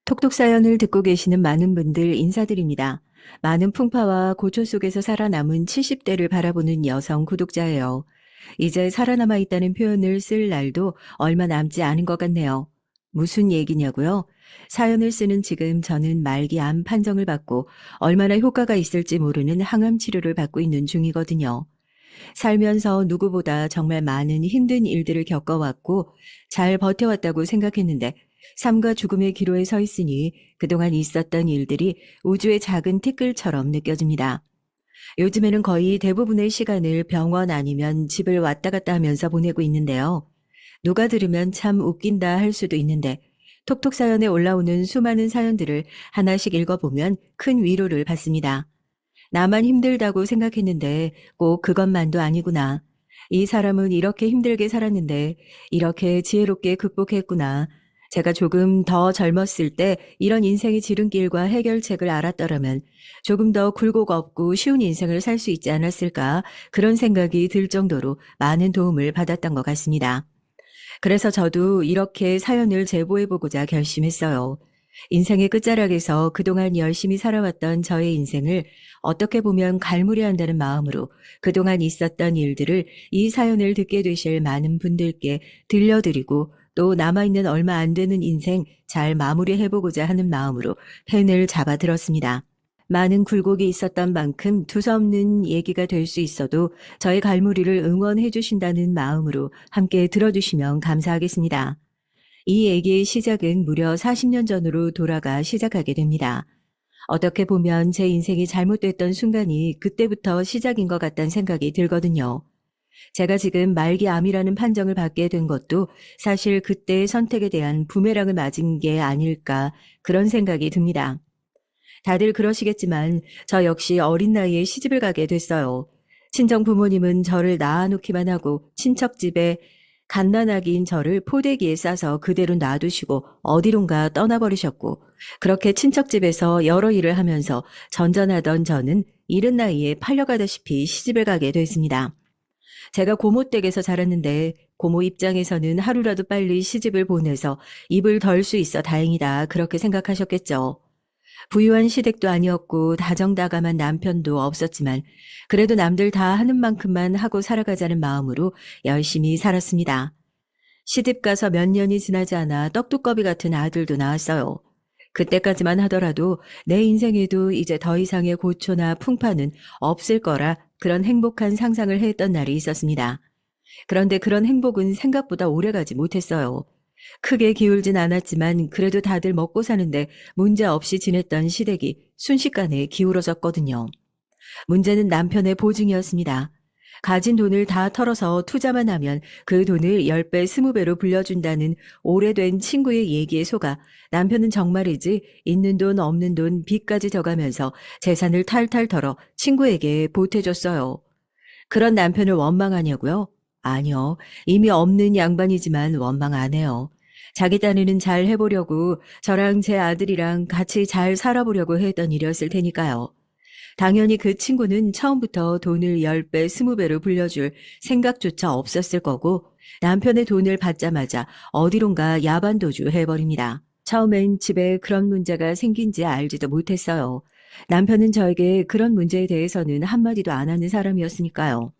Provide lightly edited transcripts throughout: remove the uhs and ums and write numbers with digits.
톡톡 사연을 듣고 계시는 많은 분들 인사드립니다. 많은 풍파와 고초 속에서 살아남은 70대를 바라보는 여성 구독자예요. 이제 살아남아 있다는 표현을 쓸 날도 얼마 남지 않은 것 같네요. 무슨 얘기냐고요? 사연을 쓰는 지금 저는 말기 암 판정을 받고 얼마나 효과가 있을지 모르는 항암 치료를 받고 있는 중이거든요. 살면서 누구보다 정말 많은 힘든 일들을 겪어왔고 잘 버텨왔다고 생각했는데 삶과 죽음의 기로에 서 있으니 그동안 있었던 일들이 우주의 작은 티끌처럼 느껴집니다. 요즘에는 거의 대부분의 시간을 병원 아니면 집을 왔다 갔다 하면서 보내고 있는데요. 누가 들으면 참 웃긴다 할 수도 있는데 톡톡 사연에 올라오는 수많은 사연들을 하나씩 읽어보면 큰 위로를 받습니다. 나만 힘들다고 생각했는데 꼭 그것만도 아니구나. 이 사람은 이렇게 힘들게 살았는데 이렇게 지혜롭게 극복했구나. 제가 조금 더 젊었을 때 이런 인생의 지름길과 해결책을 알았더라면 조금 더 굴곡 없고 쉬운 인생을 살 수 있지 않았을까 그런 생각이 들 정도로 많은 도움을 받았던 것 같습니다. 그래서 저도 이렇게 사연을 제보해보고자 결심했어요. 인생의 끝자락에서 그동안 열심히 살아왔던 저의 인생을 어떻게 보면 갈무리한다는 마음으로 그동안 있었던 일들을 이 사연을 듣게 되실 많은 분들께 들려드리고 또 남아있는 얼마 안 되는 인생 잘 마무리해보고자 하는 마음으로 펜을 잡아들었습니다. 많은 굴곡이 있었던 만큼 두서없는 얘기가 될 수 있어도 저의 갈무리를 응원해 주신다는 마음으로 함께 들어주시면 감사하겠습니다. 이 얘기의 시작은 무려 40년 전으로 돌아가 시작하게 됩니다. 어떻게 보면 제 인생이 잘못됐던 순간이 그때부터 시작인 것 같다는 생각이 들거든요. 제가 지금 말기암이라는 판정을 받게 된 것도 사실 그때의 선택에 대한 부메랑을 맞은 게 아닐까 그런 생각이 듭니다. 다들 그러시겠지만 저 역시 어린 나이에 시집을 가게 됐어요. 친정 부모님은 저를 낳아놓기만 하고 친척 집에 갓난아기인 저를 포대기에 싸서 그대로 놔두시고 어디론가 떠나버리셨고 그렇게 친척 집에서 여러 일을 하면서 전전하던 저는 이른 나이에 팔려가다시피 시집을 가게 됐습니다. 제가 고모 댁에서 자랐는데 고모 입장에서는 하루라도 빨리 시집을 보내서 입을 덜 수 있어 다행이다 그렇게 생각하셨겠죠. 부유한 시댁도 아니었고 다정다감한 남편도 없었지만 그래도 남들 다 하는 만큼만 하고 살아가자는 마음으로 열심히 살았습니다. 시집 가서 몇 년이 지나지 않아 떡두꺼비 같은 아들도 낳았어요. 그때까지만 하더라도 내 인생에도 이제 더 이상의 고초나 풍파는 없을 거라 그런 행복한 상상을 했던 날이 있었습니다. 그런데 그런 행복은 생각보다 오래가지 못했어요. 크게 기울진 않았지만 그래도 다들 먹고 사는데 문제 없이 지냈던 시댁이 순식간에 기울어졌거든요. 문제는 남편의 보증이었습니다. 가진 돈을 다 털어서 투자만 하면 그 돈을 10배, 20배로 불려준다는 오래된 친구의 얘기에 속아 남편은 정말이지 있는 돈 없는 돈 빚까지 져가면서 재산을 탈탈 털어 친구에게 보태줬어요. 그런 남편을 원망하냐고요? 아니요. 이미 없는 양반이지만 원망 안 해요. 자기 딴에는 잘 해보려고 저랑 제 아들이랑 같이 잘 살아보려고 했던 일이었을 테니까요. 당연히 그 친구는 처음부터 돈을 10배, 20배로 불려줄 생각조차 없었을 거고 남편의 돈을 받자마자 어디론가 야반도주 해버립니다. 처음엔 집에 그런 문제가 생긴지 알지도 못했어요. 남편은 저에게 그런 문제에 대해서는 한마디도 안 하는 사람이었으니까요.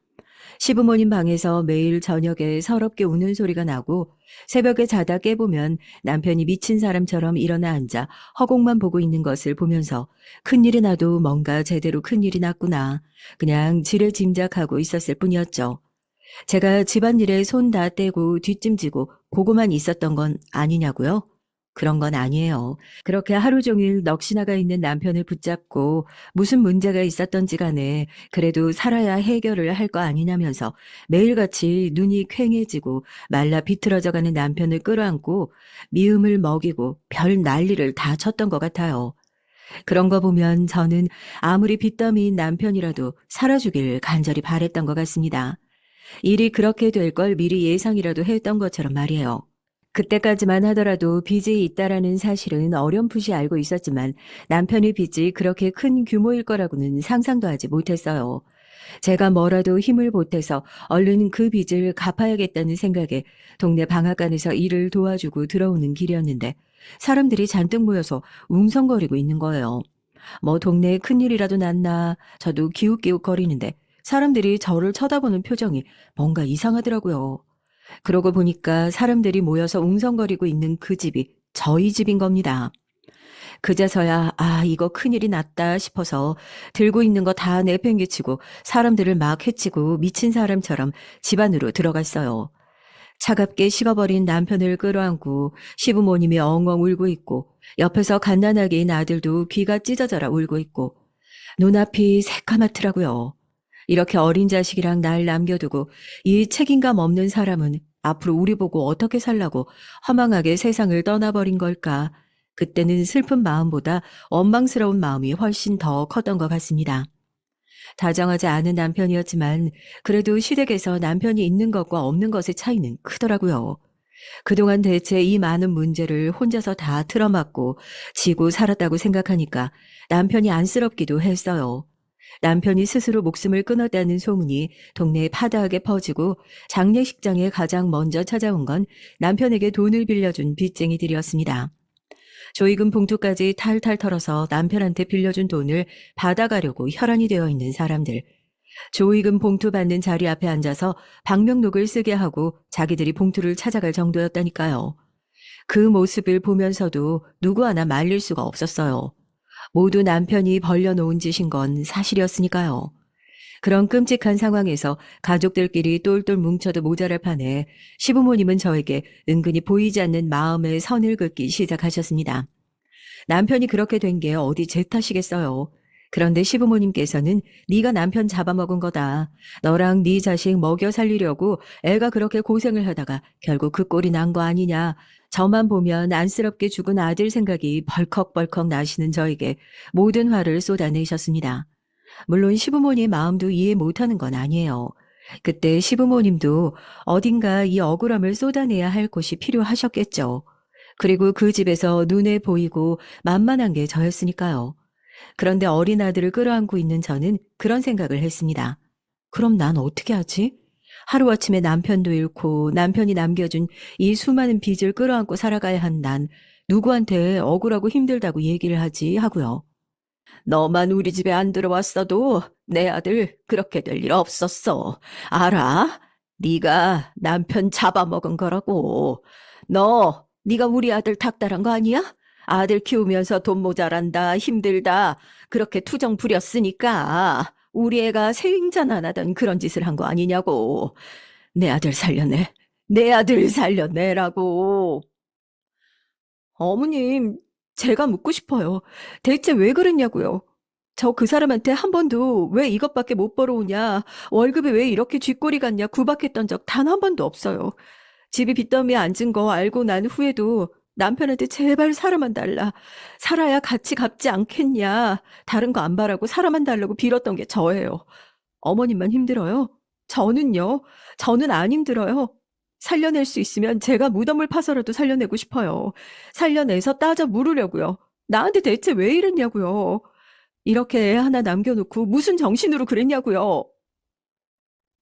시부모님 방에서 매일 저녁에 서럽게 우는 소리가 나고 새벽에 자다 깨보면 남편이 미친 사람처럼 일어나 앉아 허공만 보고 있는 것을 보면서 큰일이 나도 뭔가 제대로 큰일이 났구나. 그냥 지레 짐작하고 있었을 뿐이었죠. 제가 집안일에 손 다 떼고 뒷짐지고 보고만 있었던 건 아니냐고요? 그런 건 아니에요. 그렇게 하루 종일 넋이나가 있는 남편을 붙잡고 무슨 문제가 있었던지 간에 그래도 살아야 해결을 할 거 아니냐면서 매일같이 눈이 퀭해지고 말라 비틀어져가는 남편을 끌어안고 미움을 먹이고 별 난리를 다 쳤던 것 같아요. 그런 거 보면 저는 아무리 빚더미인 남편이라도 살아주길 간절히 바랬던 것 같습니다. 일이 그렇게 될 걸 미리 예상이라도 했던 것처럼 말이에요. 그때까지만 하더라도 빚이 있다라는 사실은 어렴풋이 알고 있었지만 남편의 빚이 그렇게 큰 규모일 거라고는 상상도 하지 못했어요. 제가 뭐라도 힘을 보태서 얼른 그 빚을 갚아야겠다는 생각에 동네 방앗간에서 일을 도와주고 들어오는 길이었는데 사람들이 잔뜩 모여서 웅성거리고 있는 거예요. 뭐 동네에 큰일이라도 났나 저도 기웃기웃거리는데 사람들이 저를 쳐다보는 표정이 뭔가 이상하더라고요. 그러고 보니까 사람들이 모여서 웅성거리고 있는 그 집이 저희 집인 겁니다. 그제서야 이거 큰일이 났다 싶어서 들고 있는 거 다 내팽개치고 사람들을 막 해치고 미친 사람처럼 집 안으로 들어갔어요. 차갑게 식어버린 남편을 끌어안고 시부모님이 엉엉 울고 있고 옆에서 갓난아기인 아들도 귀가 찢어져라 울고 있고 눈앞이 새까맣더라고요. 이렇게 어린 자식이랑 날 남겨두고 이 책임감 없는 사람은 앞으로 우리 보고 어떻게 살라고 허망하게 세상을 떠나버린 걸까. 그때는 슬픈 마음보다 원망스러운 마음이 훨씬 더 컸던 것 같습니다. 다정하지 않은 남편이었지만 그래도 시댁에서 남편이 있는 것과 없는 것의 차이는 크더라고요. 그동안 대체 이 많은 문제를 혼자서 다 틀어막고 지고 살았다고 생각하니까 남편이 안쓰럽기도 했어요. 남편이 스스로 목숨을 끊었다는 소문이 동네에 파다하게 퍼지고 장례식장에 가장 먼저 찾아온 건 남편에게 돈을 빌려준 빚쟁이들이었습니다. 조의금 봉투까지 탈탈 털어서 남편한테 빌려준 돈을 받아가려고 혈안이 되어 있는 사람들. 조의금 봉투 받는 자리 앞에 앉아서 방명록을 쓰게 하고 자기들이 봉투를 찾아갈 정도였다니까요. 그 모습을 보면서도 누구 하나 말릴 수가 없었어요. 모두 남편이 벌려놓은 짓인 건 사실이었으니까요. 그런 끔찍한 상황에서 가족들끼리 똘똘 뭉쳐도 모자랄 판에 시부모님은 저에게 은근히 보이지 않는 마음의 선을 긋기 시작하셨습니다. 남편이 그렇게 된 게 어디 제 탓이겠어요. 그런데 시부모님께서는 네가 남편 잡아먹은 거다. 너랑 네 자식 먹여 살리려고 애가 그렇게 고생을 하다가 결국 그 꼴이 난 거 아니냐. 저만 보면 안쓰럽게 죽은 아들 생각이 벌컥벌컥 나시는 저에게 모든 화를 쏟아내셨습니다. 물론 시부모님의 마음도 이해 못하는 건 아니에요. 그때 시부모님도 어딘가 이 억울함을 쏟아내야 할 곳이 필요하셨겠죠. 그리고 그 집에서 눈에 보이고 만만한 게 저였으니까요. 그런데 어린 아들을 끌어안고 있는 저는 그런 생각을 했습니다. 그럼 난 어떻게 하지? 하루아침에 남편도 잃고 남편이 남겨준 이 수많은 빚을 끌어안고 살아가야 한 난 누구한테 억울하고 힘들다고 얘기를 하지 하고요. 너만 우리 집에 안 들어왔어도 내 아들 그렇게 될 일 없었어. 알아? 네가 남편 잡아먹은 거라고. 네가 우리 아들 닥달한 거 아니야? 아들 키우면서 돈 모자란다, 힘들다, 그렇게 투정 부렸으니까 우리 애가 세윙잔 안 하던 그런 짓을 한 거 아니냐고. 내 아들 살려내. 내 아들 살려내라고. 어머님, 제가 묻고 싶어요. 대체 왜 그랬냐고요? 저 그 사람한테 한 번도 왜 이것밖에 못 벌어오냐, 월급이 왜 이렇게 쥐꼬리 같냐 구박했던 적 단 한 번도 없어요. 집이 빚더미에 앉은 거 알고 난 후에도 남편한테 제발 사람만 달라. 살아야 같이 갚지 않겠냐. 다른 거 안 바라고 사람만 달라고 빌었던 게 저예요. 어머님만 힘들어요? 저는요? 저는 안 힘들어요. 살려낼 수 있으면 제가 무덤을 파서라도 살려내고 싶어요. 살려내서 따져 물으려고요. 나한테 대체 왜 이랬냐고요. 이렇게 애 하나 남겨놓고 무슨 정신으로 그랬냐고요.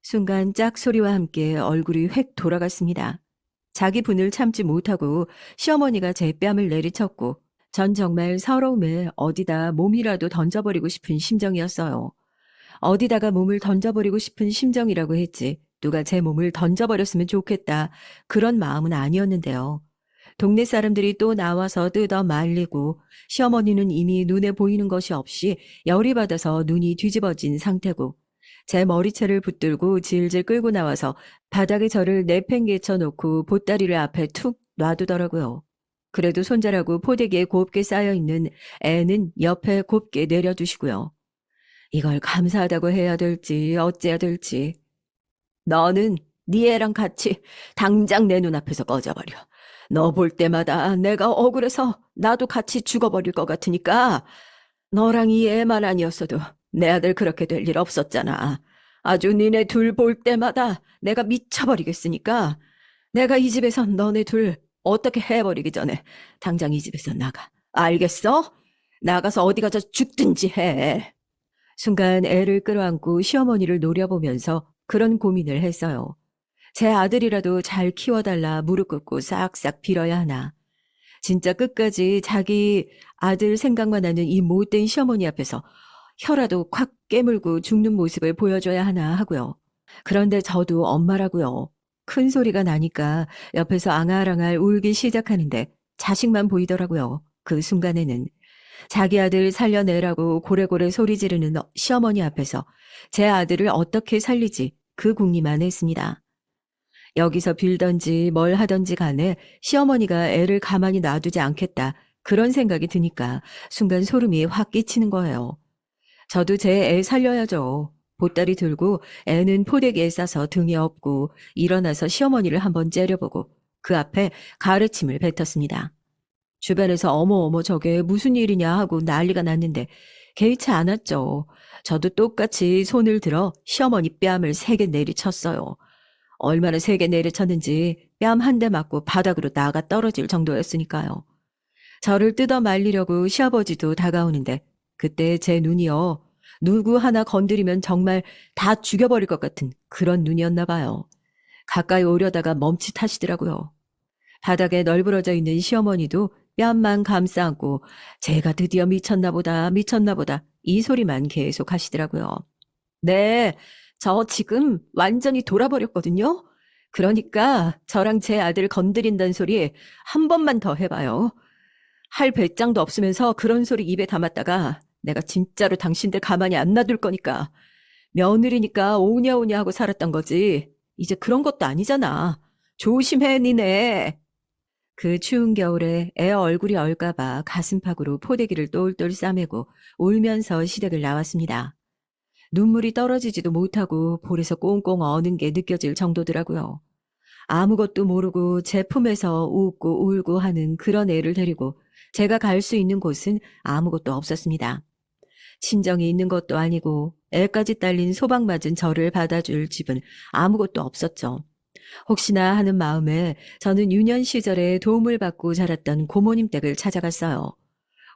순간 짝소리와 함께 얼굴이 획 돌아갔습니다. 자기 분을 참지 못하고 시어머니가 제 뺨을 내리쳤고 전 정말 서러움에 어디다 몸이라도 던져버리고 싶은 심정이었어요. 어디다가 몸을 던져버리고 싶은 심정이라고 했지 누가 제 몸을 던져버렸으면 좋겠다 그런 마음은 아니었는데요. 동네 사람들이 또 나와서 뜯어 말리고 시어머니는 이미 눈에 보이는 것이 없이 열이 받아서 눈이 뒤집어진 상태고 제 머리채를 붙들고 질질 끌고 나와서 바닥에 저를 내팽개쳐 놓고 보따리를 앞에 툭 놔두더라고요. 그래도 손자라고 포대기에 곱게 쌓여있는 애는 옆에 곱게 내려두시고요. 이걸 감사하다고 해야 될지 어째야 될지. 너는 네 애랑 같이 당장 내 눈앞에서 꺼져버려. 너 볼 때마다 내가 억울해서 나도 같이 죽어버릴 것 같으니까 너랑 이 애만 아니었어도 내 아들 그렇게 될 일 없었잖아. 아주 니네 둘 볼 때마다 내가 미쳐버리겠으니까 내가 이 집에서 너네 둘 어떻게 해버리기 전에 당장 이 집에서 나가. 알겠어? 나가서 어디 가서 죽든지 해. 순간 애를 끌어안고 시어머니를 노려보면서 그런 고민을 했어요. 제 아들이라도 잘 키워달라 무릎 꿇고 싹싹 빌어야 하나. 진짜 끝까지 자기 아들 생각만 하는 이 못된 시어머니 앞에서 혀라도 콱 깨물고 죽는 모습을 보여줘야 하나 하고요. 그런데 저도 엄마라고요. 큰 소리가 나니까 옆에서 앙알앙알 울기 시작하는데 자식만 보이더라고요. 그 순간에는. 자기 아들 살려내라고 고래고래 소리 지르는 시어머니 앞에서 제 아들을 어떻게 살리지 그 궁리만 했습니다. 여기서 빌던지 뭘 하던지 간에 시어머니가 애를 가만히 놔두지 않겠다. 그런 생각이 드니까 순간 소름이 확 끼치는 거예요. 저도 제 애 살려야죠. 보따리 들고 애는 포대기에 싸서 등에 업고 일어나서 시어머니를 한번 째려보고 그 앞에 가르침을 뱉었습니다. 주변에서 어머 저게 무슨 일이냐 하고 난리가 났는데 개의치 않았죠. 저도 똑같이 손을 들어 시어머니 뺨을 3개 내리쳤어요. 얼마나 세게 내리쳤는지 뺨 한 대 맞고 바닥으로 나가 떨어질 정도였으니까요. 저를 뜯어 말리려고 시아버지도 다가오는데 그때 제 눈이요. 누구 하나 건드리면 정말 다 죽여버릴 것 같은 그런 눈이었나 봐요. 가까이 오려다가 멈칫하시더라고요. 바닥에 널브러져 있는 시어머니도 뺨만 감싸 안고 제가 드디어 미쳤나 보다 이 소리만 계속 하시더라고요. 네, 저 지금 완전히 돌아버렸거든요. 그러니까 저랑 제 아들 건드린다는 소리 한 번만 더 해봐요. 할 배짱도 없으면서 그런 소리 입에 담았다가 내가 진짜로 당신들 가만히 안 놔둘 거니까. 며느리니까 오냐오냐 하고 살았던 거지. 이제 그런 것도 아니잖아. 조심해, 니네. 그 추운 겨울에 애 얼굴이 얼까봐 가슴팍으로 포대기를 똘똘 싸매고 울면서 시댁을 나왔습니다. 눈물이 떨어지지도 못하고 볼에서 꽁꽁 어는 게 느껴질 정도더라고요. 아무것도 모르고 제 품에서 웃고 울고 하는 그런 애를 데리고 제가 갈 수 있는 곳은 아무것도 없었습니다. 친정이 있는 것도 아니고 애까지 딸린 소방 맞은 저를 받아줄 집은 아무것도 없었죠. 혹시나 하는 마음에 저는 유년 시절에 도움을 받고 자랐던 고모님 댁을 찾아갔어요.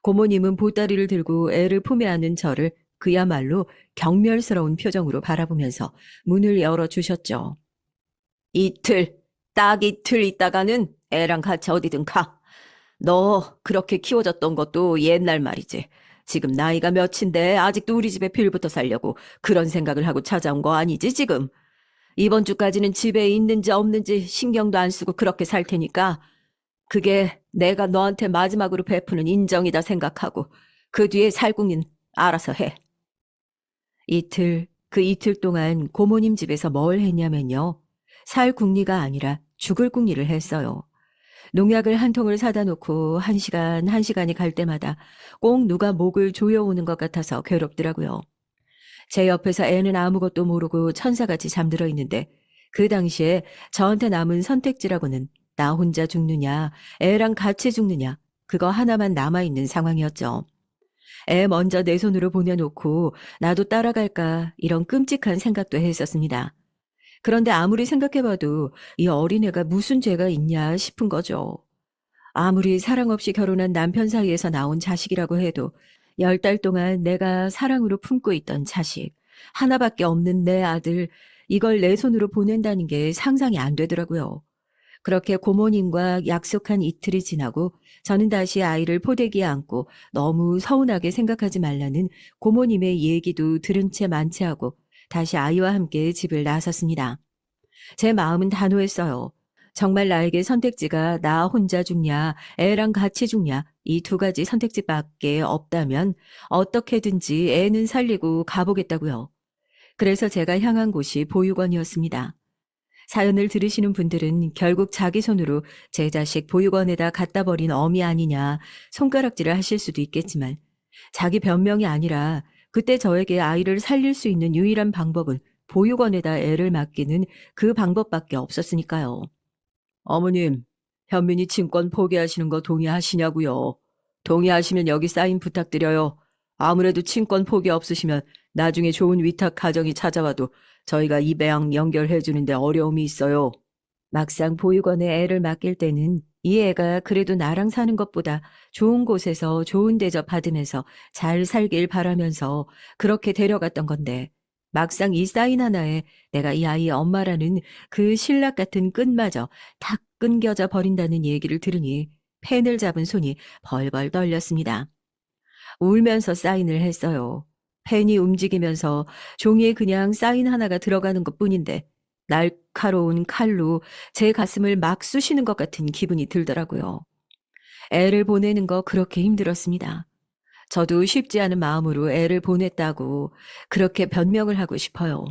고모님은 보따리를 들고 애를 품에 안은 저를 그야말로 경멸스러운 표정으로 바라보면서 문을 열어주셨죠. 이틀, 딱 이틀 있다가는 애랑 같이 어디든 가. 너 그렇게 키워졌던 것도 옛날 말이지. 지금 나이가 몇인데 아직도 우리 집에 빌부터 살려고 그런 생각을 하고 찾아온 거 아니지 지금. 이번 주까지는 집에 있는지 없는지 신경도 안 쓰고 그렇게 살 테니까 그게 내가 너한테 마지막으로 베푸는 인정이다 생각하고 그 뒤에 살궁리는 알아서 해. 그 이틀 동안 고모님 집에서 뭘 했냐면요. 살 궁리가 아니라 죽을 궁리를 했어요. 농약을 한 통을 사다 놓고 한 시간이 갈 때마다 꼭 누가 목을 조여오는 것 같아서 괴롭더라고요. 제 옆에서 애는 아무것도 모르고 천사같이 잠들어 있는데 그 당시에 저한테 남은 선택지라고는 나 혼자 죽느냐, 애랑 같이 죽느냐, 그거 하나만 남아있는 상황이었죠. 애 먼저 내 손으로 보내놓고 나도 따라갈까 이런 끔찍한 생각도 했었습니다. 그런데 아무리 생각해봐도 이 어린애가 무슨 죄가 있냐 싶은 거죠. 아무리 사랑 없이 결혼한 남편 사이에서 나온 자식이라고 해도 10달 동안 내가 사랑으로 품고 있던 자식, 하나밖에 없는 내 아들, 이걸 내 손으로 보낸다는 게 상상이 안 되더라고요. 그렇게 고모님과 약속한 이틀이 지나고 저는 다시 아이를 포대기에 안고 너무 서운하게 생각하지 말라는 고모님의 얘기도 들은 채 만취하고 다시 아이와 함께 집을 나섰습니다. 제 마음은 단호했어요. 정말 나에게 선택지가 나 혼자 죽냐, 애랑 같이 죽냐, 이 2가지 선택지밖에 없다면 어떻게든지 애는 살리고 가보겠다고요. 그래서 제가 향한 곳이 보육원이었습니다. 사연을 들으시는 분들은 결국 자기 손으로 제 자식 보육원에다 갖다 버린 어미 아니냐 손가락질을 하실 수도 있겠지만 자기 변명이 아니라 그때 저에게 아이를 살릴 수 있는 유일한 방법은 보육원에다 애를 맡기는 그 방법밖에 없었으니까요. 어머님, 현민이 친권 포기하시는 거 동의하시냐고요? 동의하시면 여기 사인 부탁드려요. 아무래도 친권 포기 없으시면 나중에 좋은 위탁 가정이 찾아와도 저희가 입양 연결해 주는데 어려움이 있어요. 막상 보육원에 애를 맡길 때는 이 애가 그래도 나랑 사는 것보다 좋은 곳에서 좋은 대접 받으면서 잘 살길 바라면서 그렇게 데려갔던 건데 막상 이 사인 하나에 내가 이 아이의 엄마라는 그 신락 같은 끈마저 탁 끊겨져 버린다는 얘기를 들으니 펜을 잡은 손이 벌벌 떨렸습니다. 울면서 사인을 했어요. 펜이 움직이면서 종이에 그냥 사인 하나가 들어가는 것뿐인데 날카로운 칼로 제 가슴을 막 쑤시는 것 같은 기분이 들더라고요. 애를 보내는 거 그렇게 힘들었습니다. 저도 쉽지 않은 마음으로 애를 보냈다고 그렇게 변명을 하고 싶어요.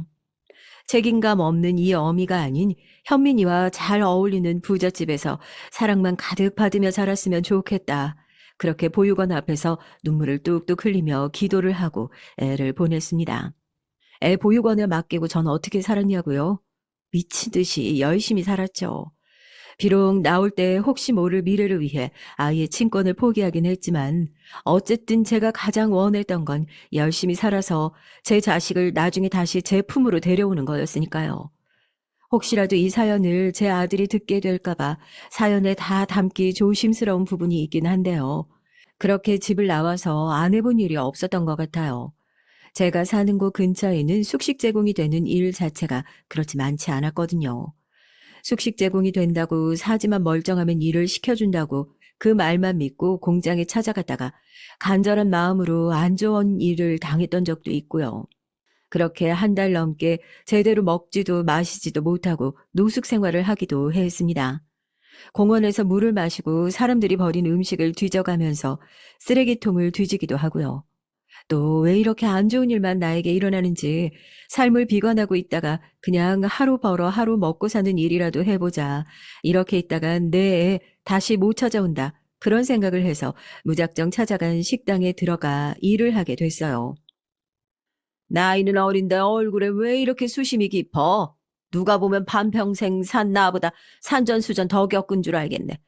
책임감 없는 이 어미가 아닌 현민이와 잘 어울리는 부잣집에서 사랑만 가득 받으며 자랐으면 좋겠다. 그렇게 보육원 앞에서 눈물을 뚝뚝 흘리며 기도를 하고 애를 보냈습니다. 애 보육원에 맡기고 전 어떻게 살았냐고요? 미친 듯이 열심히 살았죠. 비록 나올 때 혹시 모를 미래를 위해 아이의 친권을 포기하긴 했지만 어쨌든 제가 가장 원했던 건 열심히 살아서 제 자식을 나중에 다시 제 품으로 데려오는 거였으니까요. 혹시라도 이 사연을 제 아들이 듣게 될까봐 사연에 다 담기 조심스러운 부분이 있긴 한데요. 그렇게 집을 나와서 안 해본 일이 없었던 것 같아요. 제가 사는 곳 근처에는 숙식 제공이 되는 일 자체가 그렇지 많지 않았거든요. 숙식 제공이 된다고 사지만 멀쩡하면 일을 시켜준다고 그 말만 믿고 공장에 찾아갔다가 간절한 마음으로 안 좋은 일을 당했던 적도 있고요. 그렇게 한 달 넘게 제대로 먹지도 마시지도 못하고 노숙 생활을 하기도 했습니다. 공원에서 물을 마시고 사람들이 버린 음식을 뒤져가면서 쓰레기통을 뒤지기도 하고요. 또 왜 이렇게 안 좋은 일만 나에게 일어나는지 삶을 비관하고 있다가 그냥 하루 벌어 하루 먹고 사는 일이라도 해보자. 이렇게 있다가 내 애 다시 못 찾아온다. 그런 생각을 해서 무작정 찾아간 식당에 들어가 일을 하게 됐어요. 나이는 어린데 얼굴에 왜 이렇게 수심이 깊어? 누가 보면 반평생 산 나보다 산전수전 더 겪은 줄 알겠네.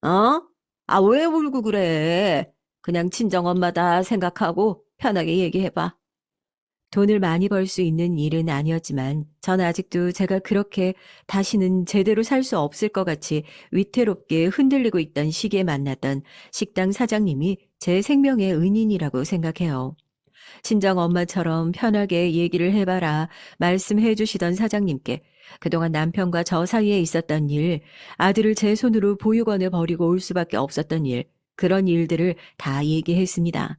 어? 아, 왜 울고 그래? 그냥 친정엄마다 생각하고 편하게 얘기해봐. 돈을 많이 벌 수 있는 일은 아니었지만 전 아직도 제가 그렇게 다시는 제대로 살 수 없을 것 같이 위태롭게 흔들리고 있던 시기에 만났던 식당 사장님이 제 생명의 은인이라고 생각해요. 친정 엄마처럼 편하게 얘기를 해봐라 말씀해 주시던 사장님께 그동안 남편과 저 사이에 있었던 일, 아들을 제 손으로 보육원에 버리고 올 수밖에 없었던 일, 그런 일들을 다 얘기했습니다.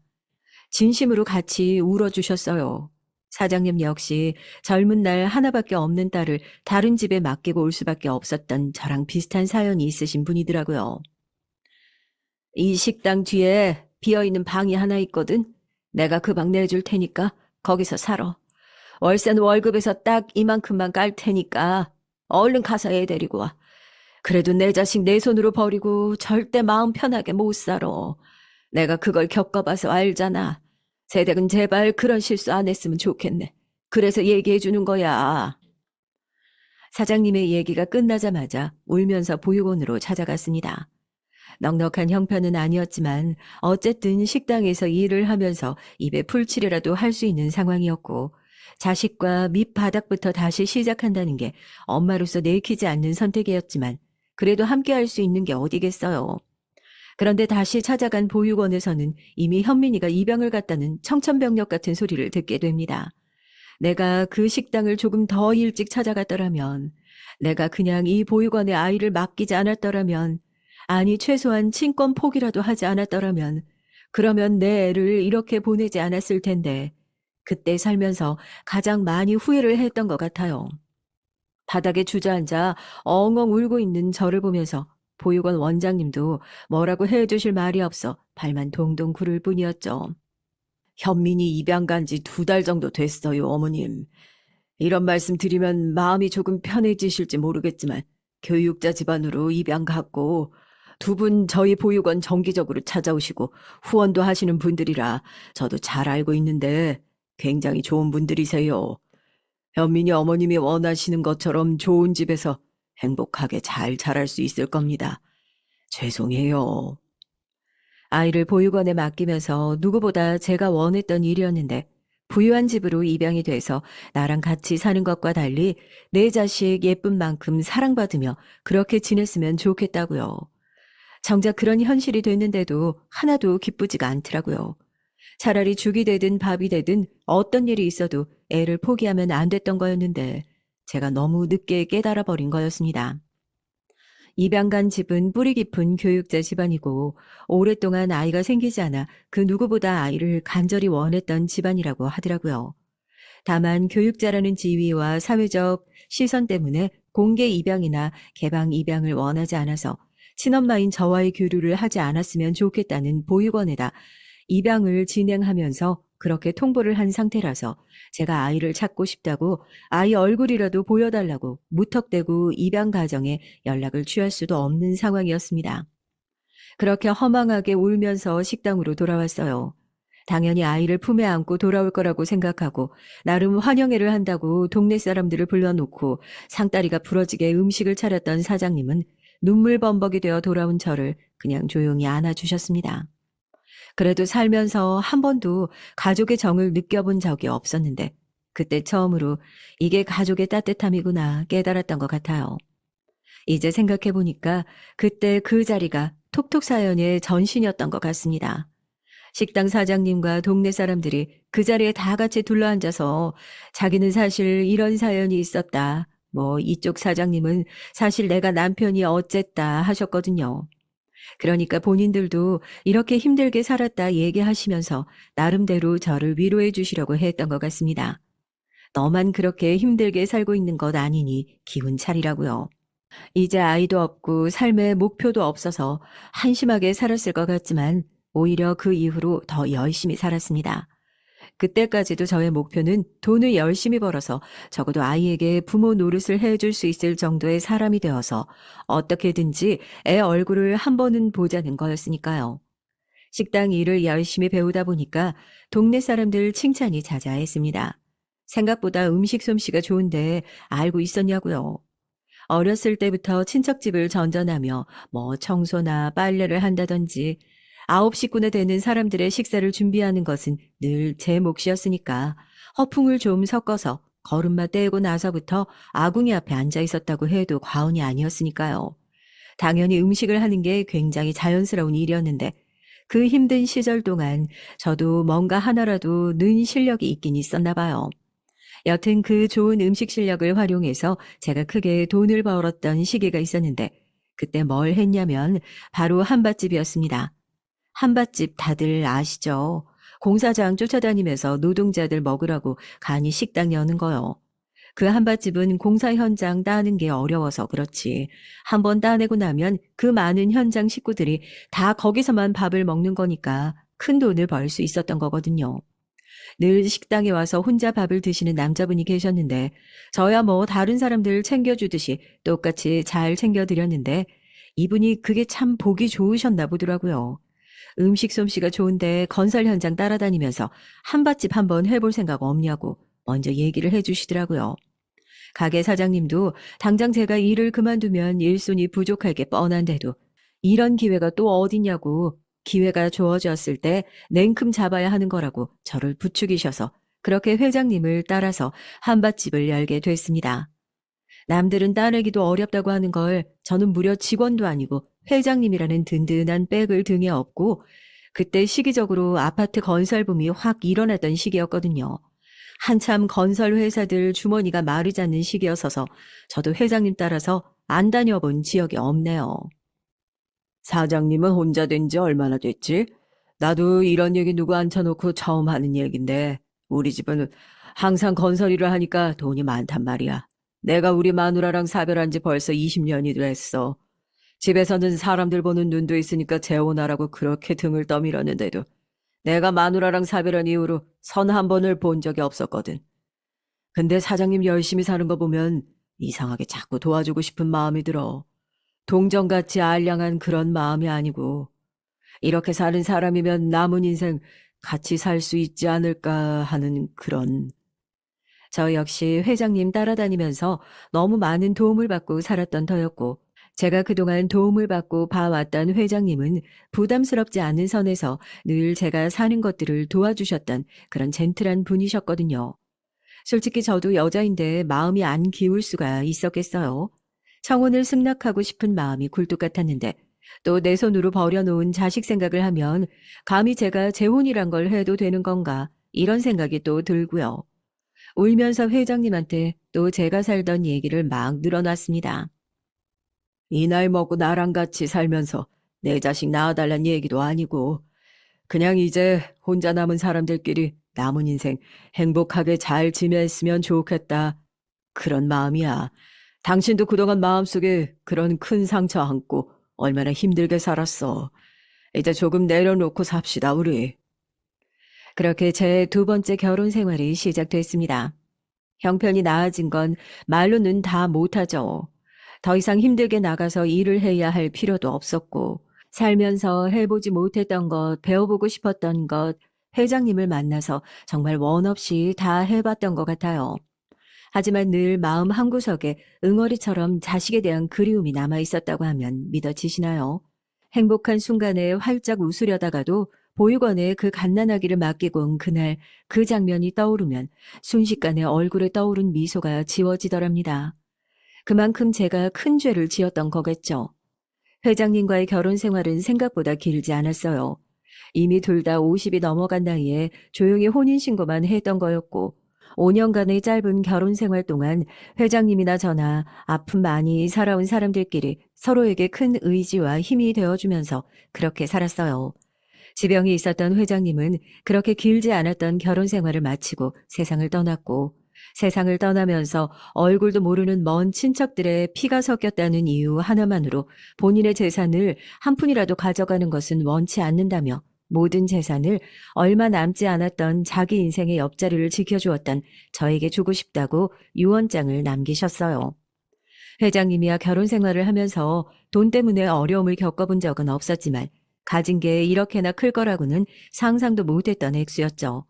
진심으로 같이 울어주셨어요. 사장님 역시 젊은 날 하나밖에 없는 딸을 다른 집에 맡기고 올 수밖에 없었던 저랑 비슷한 사연이 있으신 분이더라고요. 이 식당 뒤에 비어있는 방이 하나 있거든. 내가 그 방 내줄 테니까 거기서 살아. 월세는 월급에서 딱 이만큼만 깔 테니까 얼른 가서 애 데리고 와. 그래도 내 자식 내 손으로 버리고 절대 마음 편하게 못 살아. 내가 그걸 겪어봐서 알잖아. 세댁은 제발 그런 실수 안 했으면 좋겠네. 그래서 얘기해 주는 거야. 사장님의 얘기가 끝나자마자 울면서 보육원으로 찾아갔습니다. 넉넉한 형편은 아니었지만 어쨌든 식당에서 일을 하면서 입에 풀칠이라도 할 수 있는 상황이었고 자식과 밑바닥부터 다시 시작한다는 게 엄마로서 내키지 않는 선택이었지만 그래도 함께 할 수 있는 게 어디겠어요. 그런데 다시 찾아간 보육원에서는 이미 현민이가 입양을 갔다는 청천벽력 같은 소리를 듣게 됩니다. 내가 그 식당을 조금 더 일찍 찾아갔더라면, 내가 그냥 이 보육원에 아이를 맡기지 않았더라면, 아니 최소한 친권 포기라도 하지 않았더라면, 그러면 내 애를 이렇게 보내지 않았을 텐데, 그때 살면서 가장 많이 후회를 했던 것 같아요. 바닥에 주저앉아 엉엉 울고 있는 저를 보면서 보육원 원장님도 뭐라고 해주실 말이 없어 발만 동동 구를 뿐이었죠. 현민이 입양 간 지 2달 정도 됐어요, 어머님. 이런 말씀 드리면 마음이 조금 편해지실지 모르겠지만 교육자 집안으로 입양 갔고 두 분 저희 보육원 정기적으로 찾아오시고 후원도 하시는 분들이라 저도 잘 알고 있는데 굉장히 좋은 분들이세요. 현민이 어머님이 원하시는 것처럼 좋은 집에서 행복하게 잘 자랄 수 있을 겁니다. 죄송해요. 아이를 보육원에 맡기면서 누구보다 제가 원했던 일이었는데 부유한 집으로 입양이 돼서 나랑 같이 사는 것과 달리 내 자식 예쁜 만큼 사랑받으며 그렇게 지냈으면 좋겠다고요. 정작 그런 현실이 됐는데도 하나도 기쁘지가 않더라고요. 차라리 죽이 되든 밥이 되든 어떤 일이 있어도 애를 포기하면 안 됐던 거였는데 제가 너무 늦게 깨달아 버린 거였습니다. 입양간 집은 뿌리 깊은 교육자 집안이고 오랫동안 아이가 생기지 않아 그 누구보다 아이를 간절히 원했던 집안이라고 하더라고요. 다만 교육자라는 지위와 사회적 시선 때문에 공개 입양이나 개방 입양을 원하지 않아서 친엄마인 저와의 교류를 하지 않았으면 좋겠다는 보육원에다 입양을 진행하면서 그렇게 통보를 한 상태라서 제가 아이를 찾고 싶다고 아이 얼굴이라도 보여달라고 무턱대고 입양 가정에 연락을 취할 수도 없는 상황이었습니다. 그렇게 허망하게 울면서 식당으로 돌아왔어요. 당연히 아이를 품에 안고 돌아올 거라고 생각하고 나름 환영회를 한다고 동네 사람들을 불러놓고 상다리가 부러지게 음식을 차렸던 사장님은 눈물 범벅이 되어 돌아온 저를 그냥 조용히 안아주셨습니다. 그래도 살면서 한 번도 가족의 정을 느껴본 적이 없었는데 그때 처음으로 이게 가족의 따뜻함이구나 깨달았던 것 같아요. 이제 생각해보니까 그때 그 자리가 톡톡 사연의 전신이었던 것 같습니다. 식당 사장님과 동네 사람들이 그 자리에 다 같이 둘러앉아서 자기는 사실 이런 사연이 있었다. 뭐 이쪽 사장님은 사실 내가 남편이 어쨌다 하셨거든요. 그러니까 본인들도 이렇게 힘들게 살았다 얘기하시면서 나름대로 저를 위로해 주시려고 했던 것 같습니다. 너만 그렇게 힘들게 살고 있는 것 아니니 기운 차리라고요. 이제 아이도 없고 삶의 목표도 없어서 한심하게 살았을 것 같지만 오히려 그 이후로 더 열심히 살았습니다. 그때까지도 저의 목표는 돈을 열심히 벌어서 적어도 아이에게 부모 노릇을 해줄 수 있을 정도의 사람이 되어서 어떻게든지 애 얼굴을 한 번은 보자는 거였으니까요. 식당 일을 열심히 배우다 보니까 동네 사람들 칭찬이 자자했습니다. 생각보다 음식 솜씨가 좋은데 알고 있었냐고요. 어렸을 때부터 친척집을 전전하며 뭐 청소나 빨래를 한다든지 9식구나 되는 사람들의 식사를 준비하는 것은 늘 제 몫이었으니까 허풍을 좀 섞어서 걸음마 떼고 나서부터 아궁이 앞에 앉아 있었다고 해도 과언이 아니었으니까요. 당연히 음식을 하는 게 굉장히 자연스러운 일이었는데 그 힘든 시절 동안 저도 뭔가 하나라도 는 실력이 있긴 있었나 봐요. 여튼 그 좋은 음식 실력을 활용해서 제가 크게 돈을 벌었던 시기가 있었는데 그때 뭘 했냐면 바로 한밭집이었습니다. 한밭집 다들 아시죠? 공사장 쫓아다니면서 노동자들 먹으라고 간이 식당 여는 거요. 그 한밭집은 공사 현장 따는 게 어려워서 그렇지. 한번 따내고 나면 그 많은 현장 식구들이 다 거기서만 밥을 먹는 거니까 큰 돈을 벌 수 있었던 거거든요. 늘 식당에 와서 혼자 밥을 드시는 남자분이 계셨는데 저야 뭐 다른 사람들 챙겨주듯이 똑같이 잘 챙겨드렸는데 이분이 그게 참 보기 좋으셨나 보더라고요. 음식 솜씨가 좋은데 건설 현장 따라다니면서 한밭집 한번 해볼 생각 없냐고 먼저 얘기를 해주시더라고요. 가게 사장님도 당장 제가 일을 그만두면 일손이 부족할 게 뻔한데도 이런 기회가 또 어딨냐고 기회가 주어졌을 때 냉큼 잡아야 하는 거라고 저를 부추기셔서 그렇게 회장님을 따라서 한밭집을 열게 됐습니다. 남들은 따내기도 어렵다고 하는 걸 저는 무려 직원도 아니고 회장님이라는 든든한 백을 등에 업고 그때 시기적으로 아파트 건설붐이 확 일어났던 시기였거든요. 한참 건설 회사들 주머니가 마르지 않는 시기였어서 저도 회장님 따라서 안 다녀본 지역이 없네요. 사장님은 혼자 된 지 얼마나 됐지? 나도 이런 얘기 누구 앉혀놓고 처음 하는 얘긴데 우리 집은 항상 건설 일을 하니까 돈이 많단 말이야. 내가 우리 마누라랑 사별한 지 벌써 20년이 됐어. 집에서는 사람들 보는 눈도 있으니까 재혼하라고 그렇게 등을 떠밀었는데도 내가 마누라랑 사별한 이후로 선 한 번을 본 적이 없었거든. 근데 사장님 열심히 사는 거 보면 이상하게 자꾸 도와주고 싶은 마음이 들어. 동정같이 알량한 그런 마음이 아니고 이렇게 사는 사람이면 남은 인생 같이 살 수 있지 않을까 하는 그런. 저 역시 회장님 따라다니면서 너무 많은 도움을 받고 살았던 터였고 제가 그동안 도움을 받고 봐왔던 회장님은 부담스럽지 않은 선에서 늘 제가 사는 것들을 도와주셨던 그런 젠틀한 분이셨거든요. 솔직히 저도 여자인데 마음이 안 기울 수가 있었겠어요. 청혼을 승낙하고 싶은 마음이 굴뚝 같았는데 또 내 손으로 버려놓은 자식 생각을 하면 감히 제가 재혼이란 걸 해도 되는 건가 이런 생각이 또 들고요. 울면서 회장님한테 또 제가 살던 얘기를 막 늘어놨습니다. 이 나이 먹고 나랑 같이 살면서 내 자식 낳아달란 얘기도 아니고 그냥 이제 혼자 남은 사람들끼리 남은 인생 행복하게 잘 지냈으면 좋겠다. 그런 마음이야. 당신도 그동안 마음속에 그런 큰 상처 안고 얼마나 힘들게 살았어. 이제 조금 내려놓고 삽시다, 우리. 그렇게 제 두 번째 결혼 생활이 시작됐습니다. 형편이 나아진 건 말로는 다 못하죠. 더 이상 힘들게 나가서 일을 해야 할 필요도 없었고, 살면서 해보지 못했던 것, 배워보고 싶었던 것, 회장님을 만나서 정말 원 없이 다 해봤던 것 같아요. 하지만 늘 마음 한구석에 응어리처럼 자식에 대한 그리움이 남아 있었다고 하면 믿어지시나요? 행복한 순간에 활짝 웃으려다가도 보육원에 그 갓난아기를 맡기고 온 그날 그 장면이 떠오르면 순식간에 얼굴에 떠오른 미소가 지워지더랍니다. 그만큼 제가 큰 죄를 지었던 거겠죠. 회장님과의 결혼 생활은 생각보다 길지 않았어요. 이미 둘 다 50이 넘어간 나이에 조용히 혼인신고만 했던 거였고, 5년간의 짧은 결혼 생활 동안 회장님이나 저나 아픔 많이 살아온 사람들끼리 서로에게 큰 의지와 힘이 되어주면서 그렇게 살았어요. 지병이 있었던 회장님은 그렇게 길지 않았던 결혼 생활을 마치고 세상을 떠났고, 세상을 떠나면서 얼굴도 모르는 먼 친척들의 피가 섞였다는 이유 하나만으로 본인의 재산을 한 푼이라도 가져가는 것은 원치 않는다며 모든 재산을 얼마 남지 않았던 자기 인생의 옆자리를 지켜주었던 저에게 주고 싶다고 유언장을 남기셨어요. 회장님이야 결혼 생활을 하면서 돈 때문에 어려움을 겪어본 적은 없었지만 가진 게 이렇게나 클 거라고는 상상도 못했던 액수였죠.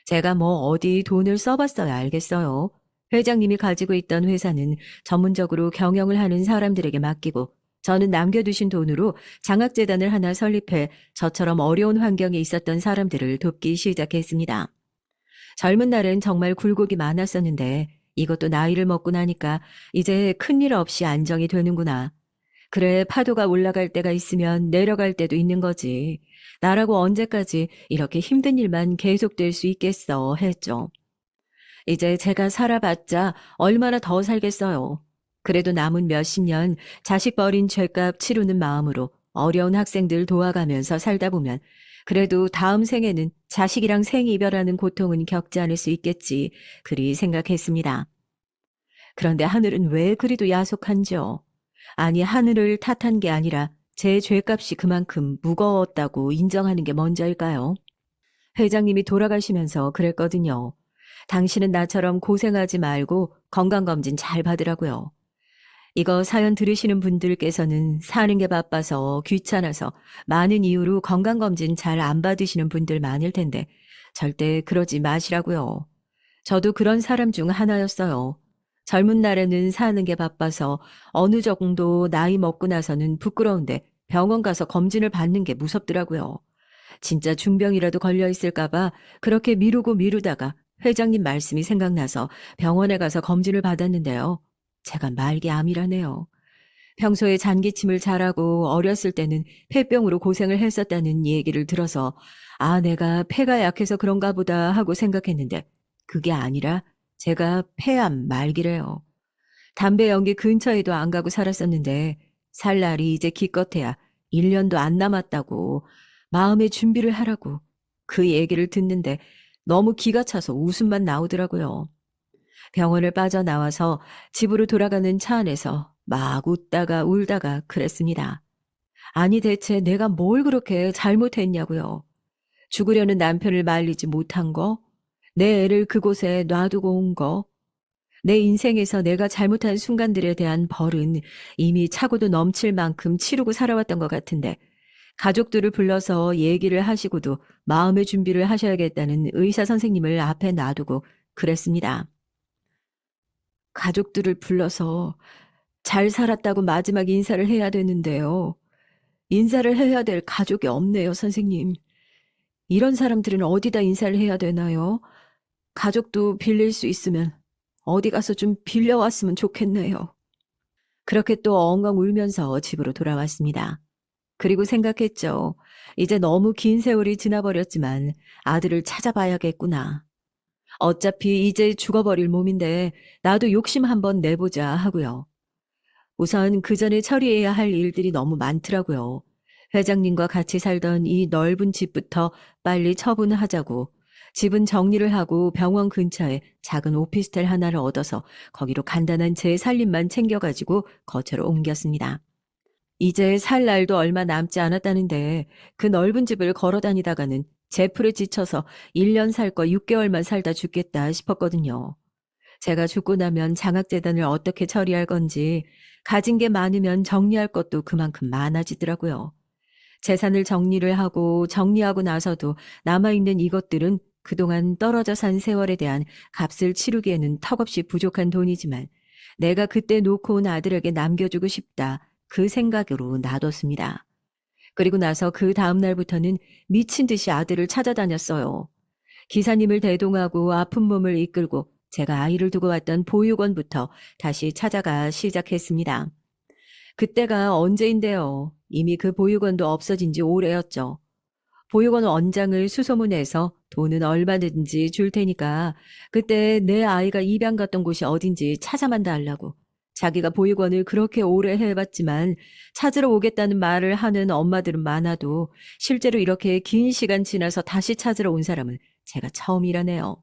제가 뭐 어디 돈을 써봤어야 알겠어요. 회장님이 가지고 있던 회사는 전문적으로 경영을 하는 사람들에게 맡기고 저는 남겨두신 돈으로 장학재단을 하나 설립해 저처럼 어려운 환경에 있었던 사람들을 돕기 시작했습니다. 젊은 날엔 정말 굴곡이 많았었는데 이것도 나이를 먹고 나니까 이제 큰일 없이 안정이 되는구나. 그래, 파도가 올라갈 때가 있으면 내려갈 때도 있는 거지. 나라고 언제까지 이렇게 힘든 일만 계속될 수 있겠어, 했죠. 이제 제가 살아봤자 얼마나 더 살겠어요. 그래도 남은 몇십 년 자식 버린 죄값 치르는 마음으로 어려운 학생들 도와가면서 살다 보면 그래도 다음 생에는 자식이랑 생이별하는 고통은 겪지 않을 수 있겠지, 그리 생각했습니다. 그런데 하늘은 왜 그리도 야속한지요? 아니, 하늘을 탓한 게 아니라 제 죄값이 그만큼 무거웠다고 인정하는 게 먼저일까요? 회장님이 돌아가시면서 그랬거든요. 당신은 나처럼 고생하지 말고 건강검진 잘 받으라고요. 이거 사연 들으시는 분들께서는 사는 게 바빠서 귀찮아서 많은 이유로 건강검진 잘 안 받으시는 분들 많을 텐데 절대 그러지 마시라고요. 저도 그런 사람 중 하나였어요. 젊은 날에는 사는 게 바빠서 어느 정도 나이 먹고 나서는 부끄러운데 병원 가서 검진을 받는 게 무섭더라고요. 진짜 중병이라도 걸려 있을까봐 그렇게 미루고 미루다가 회장님 말씀이 생각나서 병원에 가서 검진을 받았는데요. 제가 말기암이라네요. 평소에 잔기침을 잘하고 어렸을 때는 폐병으로 고생을 했었다는 얘기를 들어서 아, 내가 폐가 약해서 그런가 보다 하고 생각했는데 그게 아니라 제가 폐암 말기래요. 담배 연기 근처에도 안 가고 살았었는데 살 날이 이제 기껏해야 1년도 안 남았다고 마음의 준비를 하라고 그 얘기를 듣는데 너무 기가 차서 웃음만 나오더라고요. 병원을 빠져나와서 집으로 돌아가는 차 안에서 막 웃다가 울다가 그랬습니다. 아니 대체 내가 뭘 그렇게 잘못했냐고요. 죽으려는 남편을 말리지 못한 거, 내 애를 그곳에 놔두고 온 거, 내 인생에서 내가 잘못한 순간들에 대한 벌은 이미 차고도 넘칠 만큼 치르고 살아왔던 것 같은데 가족들을 불러서 얘기를 하시고도 마음의 준비를 하셔야겠다는 의사 선생님을 앞에 놔두고 그랬습니다. 가족들을 불러서 잘 살았다고 마지막 인사를 해야 되는데요. 인사를 해야 될 가족이 없네요, 선생님. 이런 사람들은 어디다 인사를 해야 되나요? 가족도 빌릴 수 있으면 어디 가서 좀 빌려왔으면 좋겠네요. 그렇게 또 엉엉 울면서 집으로 돌아왔습니다. 그리고 생각했죠. 이제 너무 긴 세월이 지나버렸지만 아들을 찾아봐야겠구나. 어차피 이제 죽어버릴 몸인데 나도 욕심 한번 내보자 하고요. 우선 그 전에 처리해야 할 일들이 너무 많더라고요. 회장님과 같이 살던 이 넓은 집부터 빨리 처분하자고. 집은 정리를 하고 병원 근처에 작은 오피스텔 하나를 얻어서 거기로 간단한 제 살림만 챙겨가지고 거처로 옮겼습니다. 이제 살 날도 얼마 남지 않았다는데 그 넓은 집을 걸어 다니다가는 제풀에 지쳐서 1년 살 거 6개월만 살다 죽겠다 싶었거든요. 제가 죽고 나면 장학재단을 어떻게 처리할 건지, 가진 게 많으면 정리할 것도 그만큼 많아지더라고요. 재산을 정리를 하고 정리하고 나서도 남아있는 이것들은 그동안 떨어져 산 세월에 대한 값을 치르기에는 턱없이 부족한 돈이지만 내가 그때 놓고 온 아들에게 남겨주고 싶다. 그 생각으로 놔뒀습니다. 그리고 나서 그 다음 날부터는 미친 듯이 아들을 찾아다녔어요. 기사님을 대동하고 아픈 몸을 이끌고 제가 아이를 두고 왔던 보육원부터 다시 찾아가 시작했습니다. 그때가 언제인데요. 이미 그 보육원도 없어진 지 오래였죠. 보육원 원장을 수소문해서 돈은 얼마든지 줄 테니까 그때 내 아이가 입양 갔던 곳이 어딘지 찾아만 달라고. 자기가 보육원을 그렇게 오래 해봤지만 찾으러 오겠다는 말을 하는 엄마들은 많아도 실제로 이렇게 긴 시간 지나서 다시 찾으러 온 사람은 제가 처음이라네요.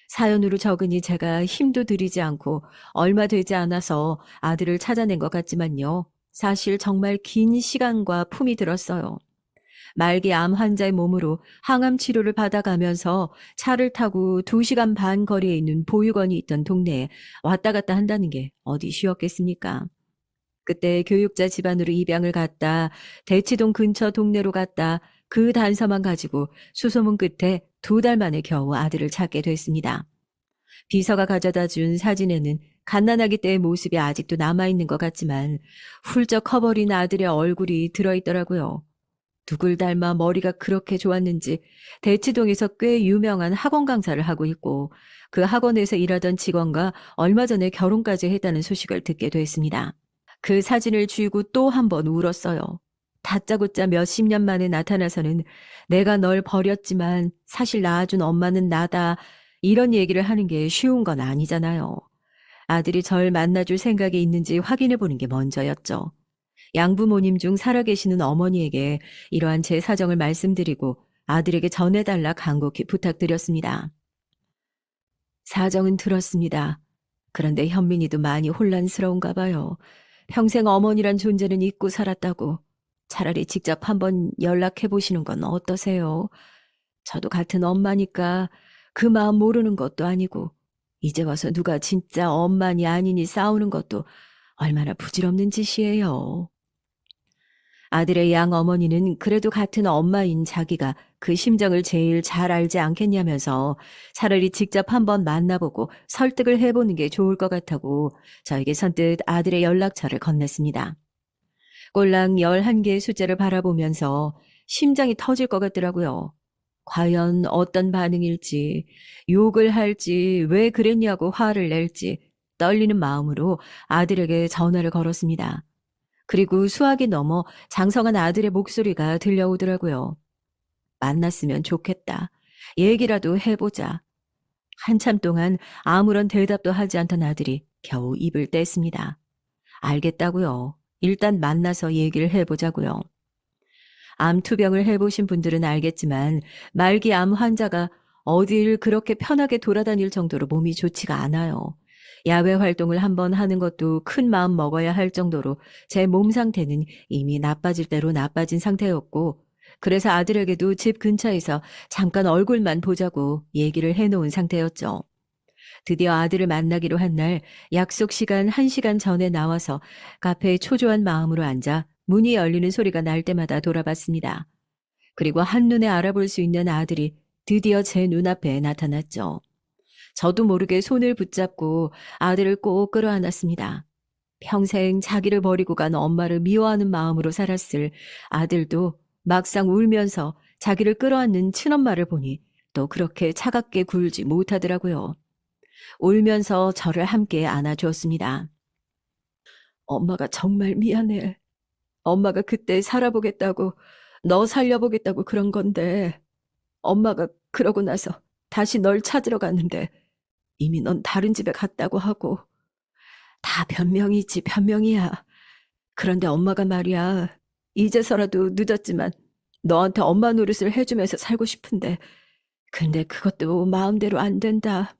사연으로 적으니 제가 힘도 들이지 않고 얼마 되지 않아서 아들을 찾아낸 것 같지만요. 사실 정말 긴 시간과 품이 들었어요. 말기 암 환자의 몸으로 항암 치료를 받아가면서 차를 타고 2시간 반 거리에 있는 보육원이 있던 동네에 왔다 갔다 한다는 게 어디 쉬웠겠습니까? 그때 교육자 집안으로 입양을 갔다, 대치동 근처 동네로 갔다, 그 단서만 가지고 수소문 끝에 2달 만에 겨우 아들을 찾게 됐습니다. 비서가 가져다 준 사진에는 갓난아기 때의 모습이 아직도 남아있는 것 같지만 훌쩍 커버린 아들의 얼굴이 들어있더라고요. 누굴 닮아 머리가 그렇게 좋았는지 대치동에서 꽤 유명한 학원 강사를 하고 있고 그 학원에서 일하던 직원과 얼마 전에 결혼까지 했다는 소식을 듣게 됐습니다. 그 사진을 쥐고 또 한 번 울었어요. 다짜고짜 몇십 년 만에 나타나서는 내가 널 버렸지만 사실 낳아준 엄마는 나다. 이런 얘기를 하는 게 쉬운 건 아니잖아요. 아들이 절 만나줄 생각이 있는지 확인해 보는 게 먼저였죠. 양부모님 중 살아계시는 어머니에게 이러한 제 사정을 말씀드리고 아들에게 전해달라 간곡히 부탁드렸습니다. 사정은 들었습니다. 그런데 현민이도 많이 혼란스러운가 봐요. 평생 어머니란 존재는 잊고 살았다고. 차라리 직접 한번 연락해 보시는 건 어떠세요? 저도 같은 엄마니까 그 마음 모르는 것도 아니고 이제 와서 누가 진짜 엄마니 아니니 싸우는 것도 얼마나 부질없는 짓이에요. 아들의 양 어머니는 그래도 같은 엄마인 자기가 그 심정을 제일 잘 알지 않겠냐면서 차라리 직접 한번 만나보고 설득을 해보는 게 좋을 것 같다고 저에게 선뜻 아들의 연락처를 건넸습니다. 꼴랑 11개의 숫자를 바라보면서 심장이 터질 것 같더라고요. 과연 어떤 반응일지, 욕을 할지, 왜 그랬냐고 화를 낼지 떨리는 마음으로 아들에게 전화를 걸었습니다. 그리고 수학이 넘어 장성한 아들의 목소리가 들려오더라고요. 만났으면 좋겠다. 얘기라도 해보자. 한참 동안 아무런 대답도 하지 않던 아들이 겨우 입을 뗐습니다. 알겠다고요. 일단 만나서 얘기를 해보자고요. 암 투병을 해보신 분들은 알겠지만 말기 암 환자가 어디를 그렇게 편하게 돌아다닐 정도로 몸이 좋지가 않아요. 야외 활동을 한번 하는 것도 큰 마음 먹어야 할 정도로 제 몸 상태는 이미 나빠질 대로 나빠진 상태였고 그래서 아들에게도 집 근처에서 잠깐 얼굴만 보자고 얘기를 해놓은 상태였죠. 드디어 아들을 만나기로 한 날 약속 시간 1시간 전에 나와서 카페에 초조한 마음으로 앉아 문이 열리는 소리가 날 때마다 돌아봤습니다. 그리고 한눈에 알아볼 수 있는 아들이 드디어 제 눈앞에 나타났죠. 저도 모르게 손을 붙잡고 아들을 꼭 끌어안았습니다. 평생 자기를 버리고 간 엄마를 미워하는 마음으로 살았을 아들도 막상 울면서 자기를 끌어안는 친엄마를 보니 또 그렇게 차갑게 굴지 못하더라고요. 울면서 저를 함께 안아주었습니다. 엄마가 정말 미안해. 엄마가 그때 살아보겠다고, 너 살려보겠다고 그런 건데, 엄마가 그러고 나서 다시 널 찾으러 갔는데, 이미 넌 다른 집에 갔다고 하고, 다 변명이지, 변명이야. 그런데 엄마가 말이야, 이제서라도 늦었지만, 너한테 엄마 노릇을 해주면서 살고 싶은데, 근데 그것도 마음대로 안 된다.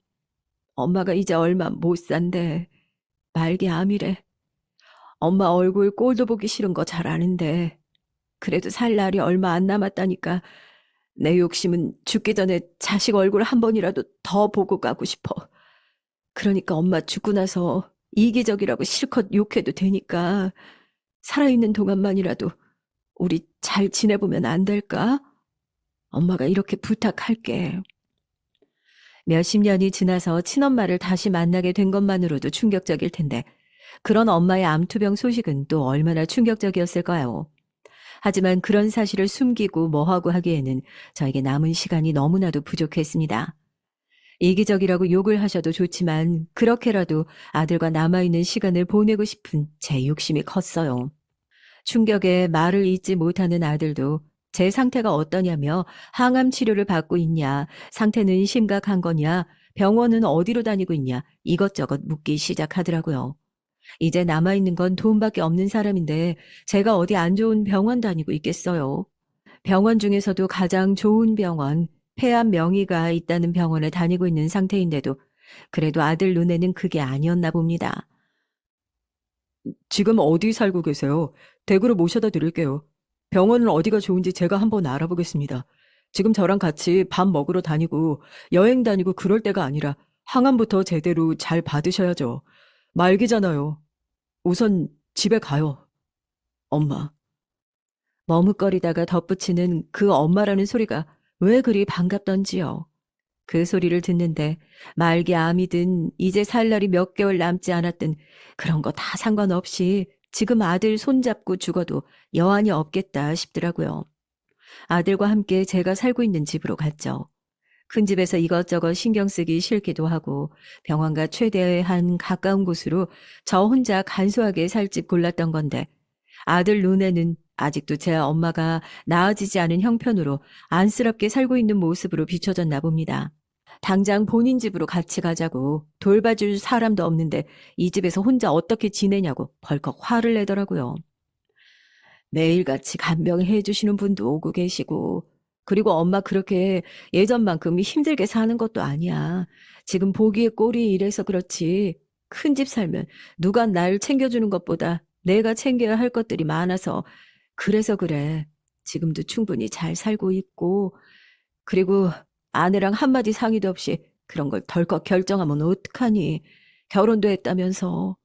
엄마가 이제 얼마 못 산대. 말기 암이래. 엄마 얼굴 꼴도 보기 싫은 거 잘 아는데, 그래도 살 날이 얼마 안 남았다니까 내 욕심은 죽기 전에 자식 얼굴 한 번이라도 더 보고 가고 싶어. 그러니까 엄마 죽고 나서 이기적이라고 실컷 욕해도 되니까 살아있는 동안만이라도 우리 잘 지내보면 안 될까? 엄마가 이렇게 부탁할게. 몇십 년이 지나서 친엄마를 다시 만나게 된 것만으로도 충격적일 텐데 그런 엄마의 암투병 소식은 또 얼마나 충격적이었을까요? 하지만 그런 사실을 숨기고 뭐하고 하기에는 저에게 남은 시간이 너무나도 부족했습니다. 이기적이라고 욕을 하셔도 좋지만 그렇게라도 아들과 남아있는 시간을 보내고 싶은 제 욕심이 컸어요. 충격에 말을 잇지 못하는 아들도 제 상태가 어떠냐며 항암 치료를 받고 있냐, 상태는 심각한 거냐, 병원은 어디로 다니고 있냐 이것저것 묻기 시작하더라고요. 이제 남아있는 건 돈밖에 없는 사람인데 제가 어디 안 좋은 병원 다니고 있겠어요. 병원 중에서도 가장 좋은 병원, 폐암 명의가 있다는 병원에 다니고 있는 상태인데도 그래도 아들 눈에는 그게 아니었나 봅니다. 지금 어디 살고 계세요? 대구로 모셔다 드릴게요. 병원은 어디가 좋은지 제가 한번 알아보겠습니다. 지금 저랑 같이 밥 먹으러 다니고 여행 다니고 그럴 때가 아니라 항암부터 제대로 잘 받으셔야죠. 말기잖아요. 우선 집에 가요. 엄마. 머뭇거리다가 덧붙이는 그 엄마라는 소리가 왜 그리 반갑던지요. 그 소리를 듣는데 말기 암이든 이제 살 날이 몇 개월 남지 않았든 그런 거 다 상관없이 지금 아들 손잡고 죽어도 여한이 없겠다 싶더라고요. 아들과 함께 제가 살고 있는 집으로 갔죠. 큰 집에서 이것저것 신경 쓰기 싫기도 하고 병원과 최대한 가까운 곳으로 저 혼자 간소하게 살 집 골랐던 건데 아들 눈에는 아직도 제 엄마가 나아지지 않은 형편으로 안쓰럽게 살고 있는 모습으로 비춰졌나 봅니다. 당장 본인 집으로 같이 가자고 돌봐줄 사람도 없는데 이 집에서 혼자 어떻게 지내냐고 벌컥 화를 내더라고요. 매일같이 간병해 주시는 분도 오고 계시고 그리고 엄마 그렇게 예전만큼 힘들게 사는 것도 아니야. 지금 보기에 꼴이 이래서 그렇지. 큰 집 살면 누가 날 챙겨주는 것보다 내가 챙겨야 할 것들이 많아서 그래서 그래. 지금도 충분히 잘 살고 있고 그리고 아내랑 한마디 상의도 없이 그런 걸 덜컥 결정하면 어떡하니. 결혼도 했다면서.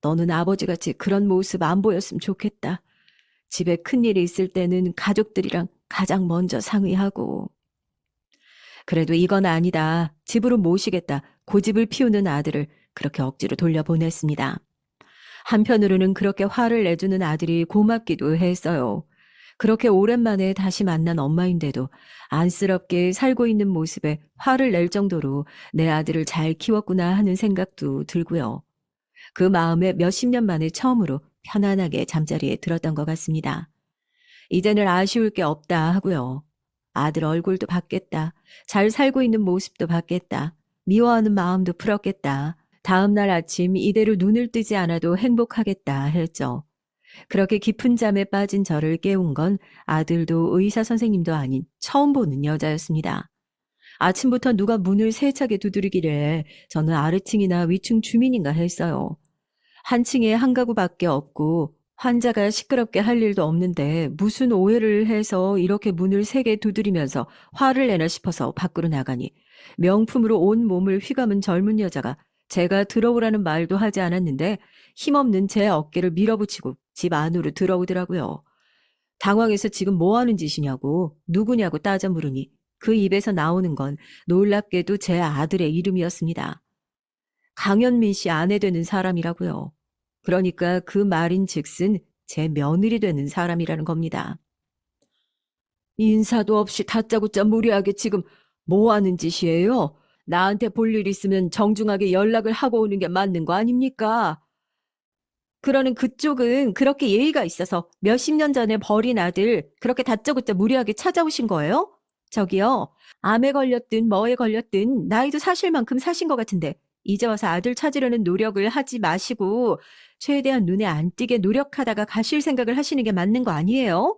너는 아버지같이 그런 모습 안 보였으면 좋겠다. 집에 큰일이 있을 때는 가족들이랑 가장 먼저 상의하고. 그래도 이건 아니다. 집으로 모시겠다. 고집을 피우는 아들을 그렇게 억지로 돌려보냈습니다. 한편으로는 그렇게 화를 내주는 아들이 고맙기도 했어요. 그렇게 오랜만에 다시 만난 엄마인데도 안쓰럽게 살고 있는 모습에 화를 낼 정도로 내 아들을 잘 키웠구나 하는 생각도 들고요. 그 마음에 몇십 년 만에 처음으로 편안하게 잠자리에 들었던 것 같습니다. 이제는 아쉬울 게 없다 하고요. 아들 얼굴도 봤겠다. 잘 살고 있는 모습도 봤겠다. 미워하는 마음도 풀었겠다. 다음 날 아침 이대로 눈을 뜨지 않아도 행복하겠다 했죠. 그렇게 깊은 잠에 빠진 저를 깨운 건 아들도 의사 선생님도 아닌 처음 보는 여자였습니다. 아침부터 누가 문을 세차게 두드리길래 저는 아래층이나 위층 주민인가 했어요. 한 층에 한 가구밖에 없고 환자가 시끄럽게 할 일도 없는데 무슨 오해를 해서 이렇게 문을 세게 두드리면서 화를 내나 싶어서 밖으로 나가니 명품으로 온 몸을 휘감은 젊은 여자가 제가 들어오라는 말도 하지 않았는데 힘없는 제 어깨를 밀어붙이고 집 안으로 들어오더라고요. 당황해서 지금 뭐 하는 짓이냐고 누구냐고 따져 물으니 그 입에서 나오는 건 놀랍게도 제 아들의 이름이었습니다. 강현민 씨 아내 되는 사람이라고요. 그러니까 그 말인 즉슨 제 며느리 되는 사람이라는 겁니다. 인사도 없이 다짜고짜 무리하게 지금 뭐 하는 짓이에요? 나한테 볼 일 있으면 정중하게 연락을 하고 오는 게 맞는 거 아닙니까? 그러는 그쪽은 그렇게 예의가 있어서 몇십 년 전에 버린 아들 그렇게 다짜고짜 무리하게 찾아오신 거예요? 저기요, 암에 걸렸든 뭐에 걸렸든 나이도 사실 만큼 사신 것 같은데 이제 와서 아들 찾으려는 노력을 하지 마시고 최대한 눈에 안 띄게 노력하다가 가실 생각을 하시는 게 맞는 거 아니에요?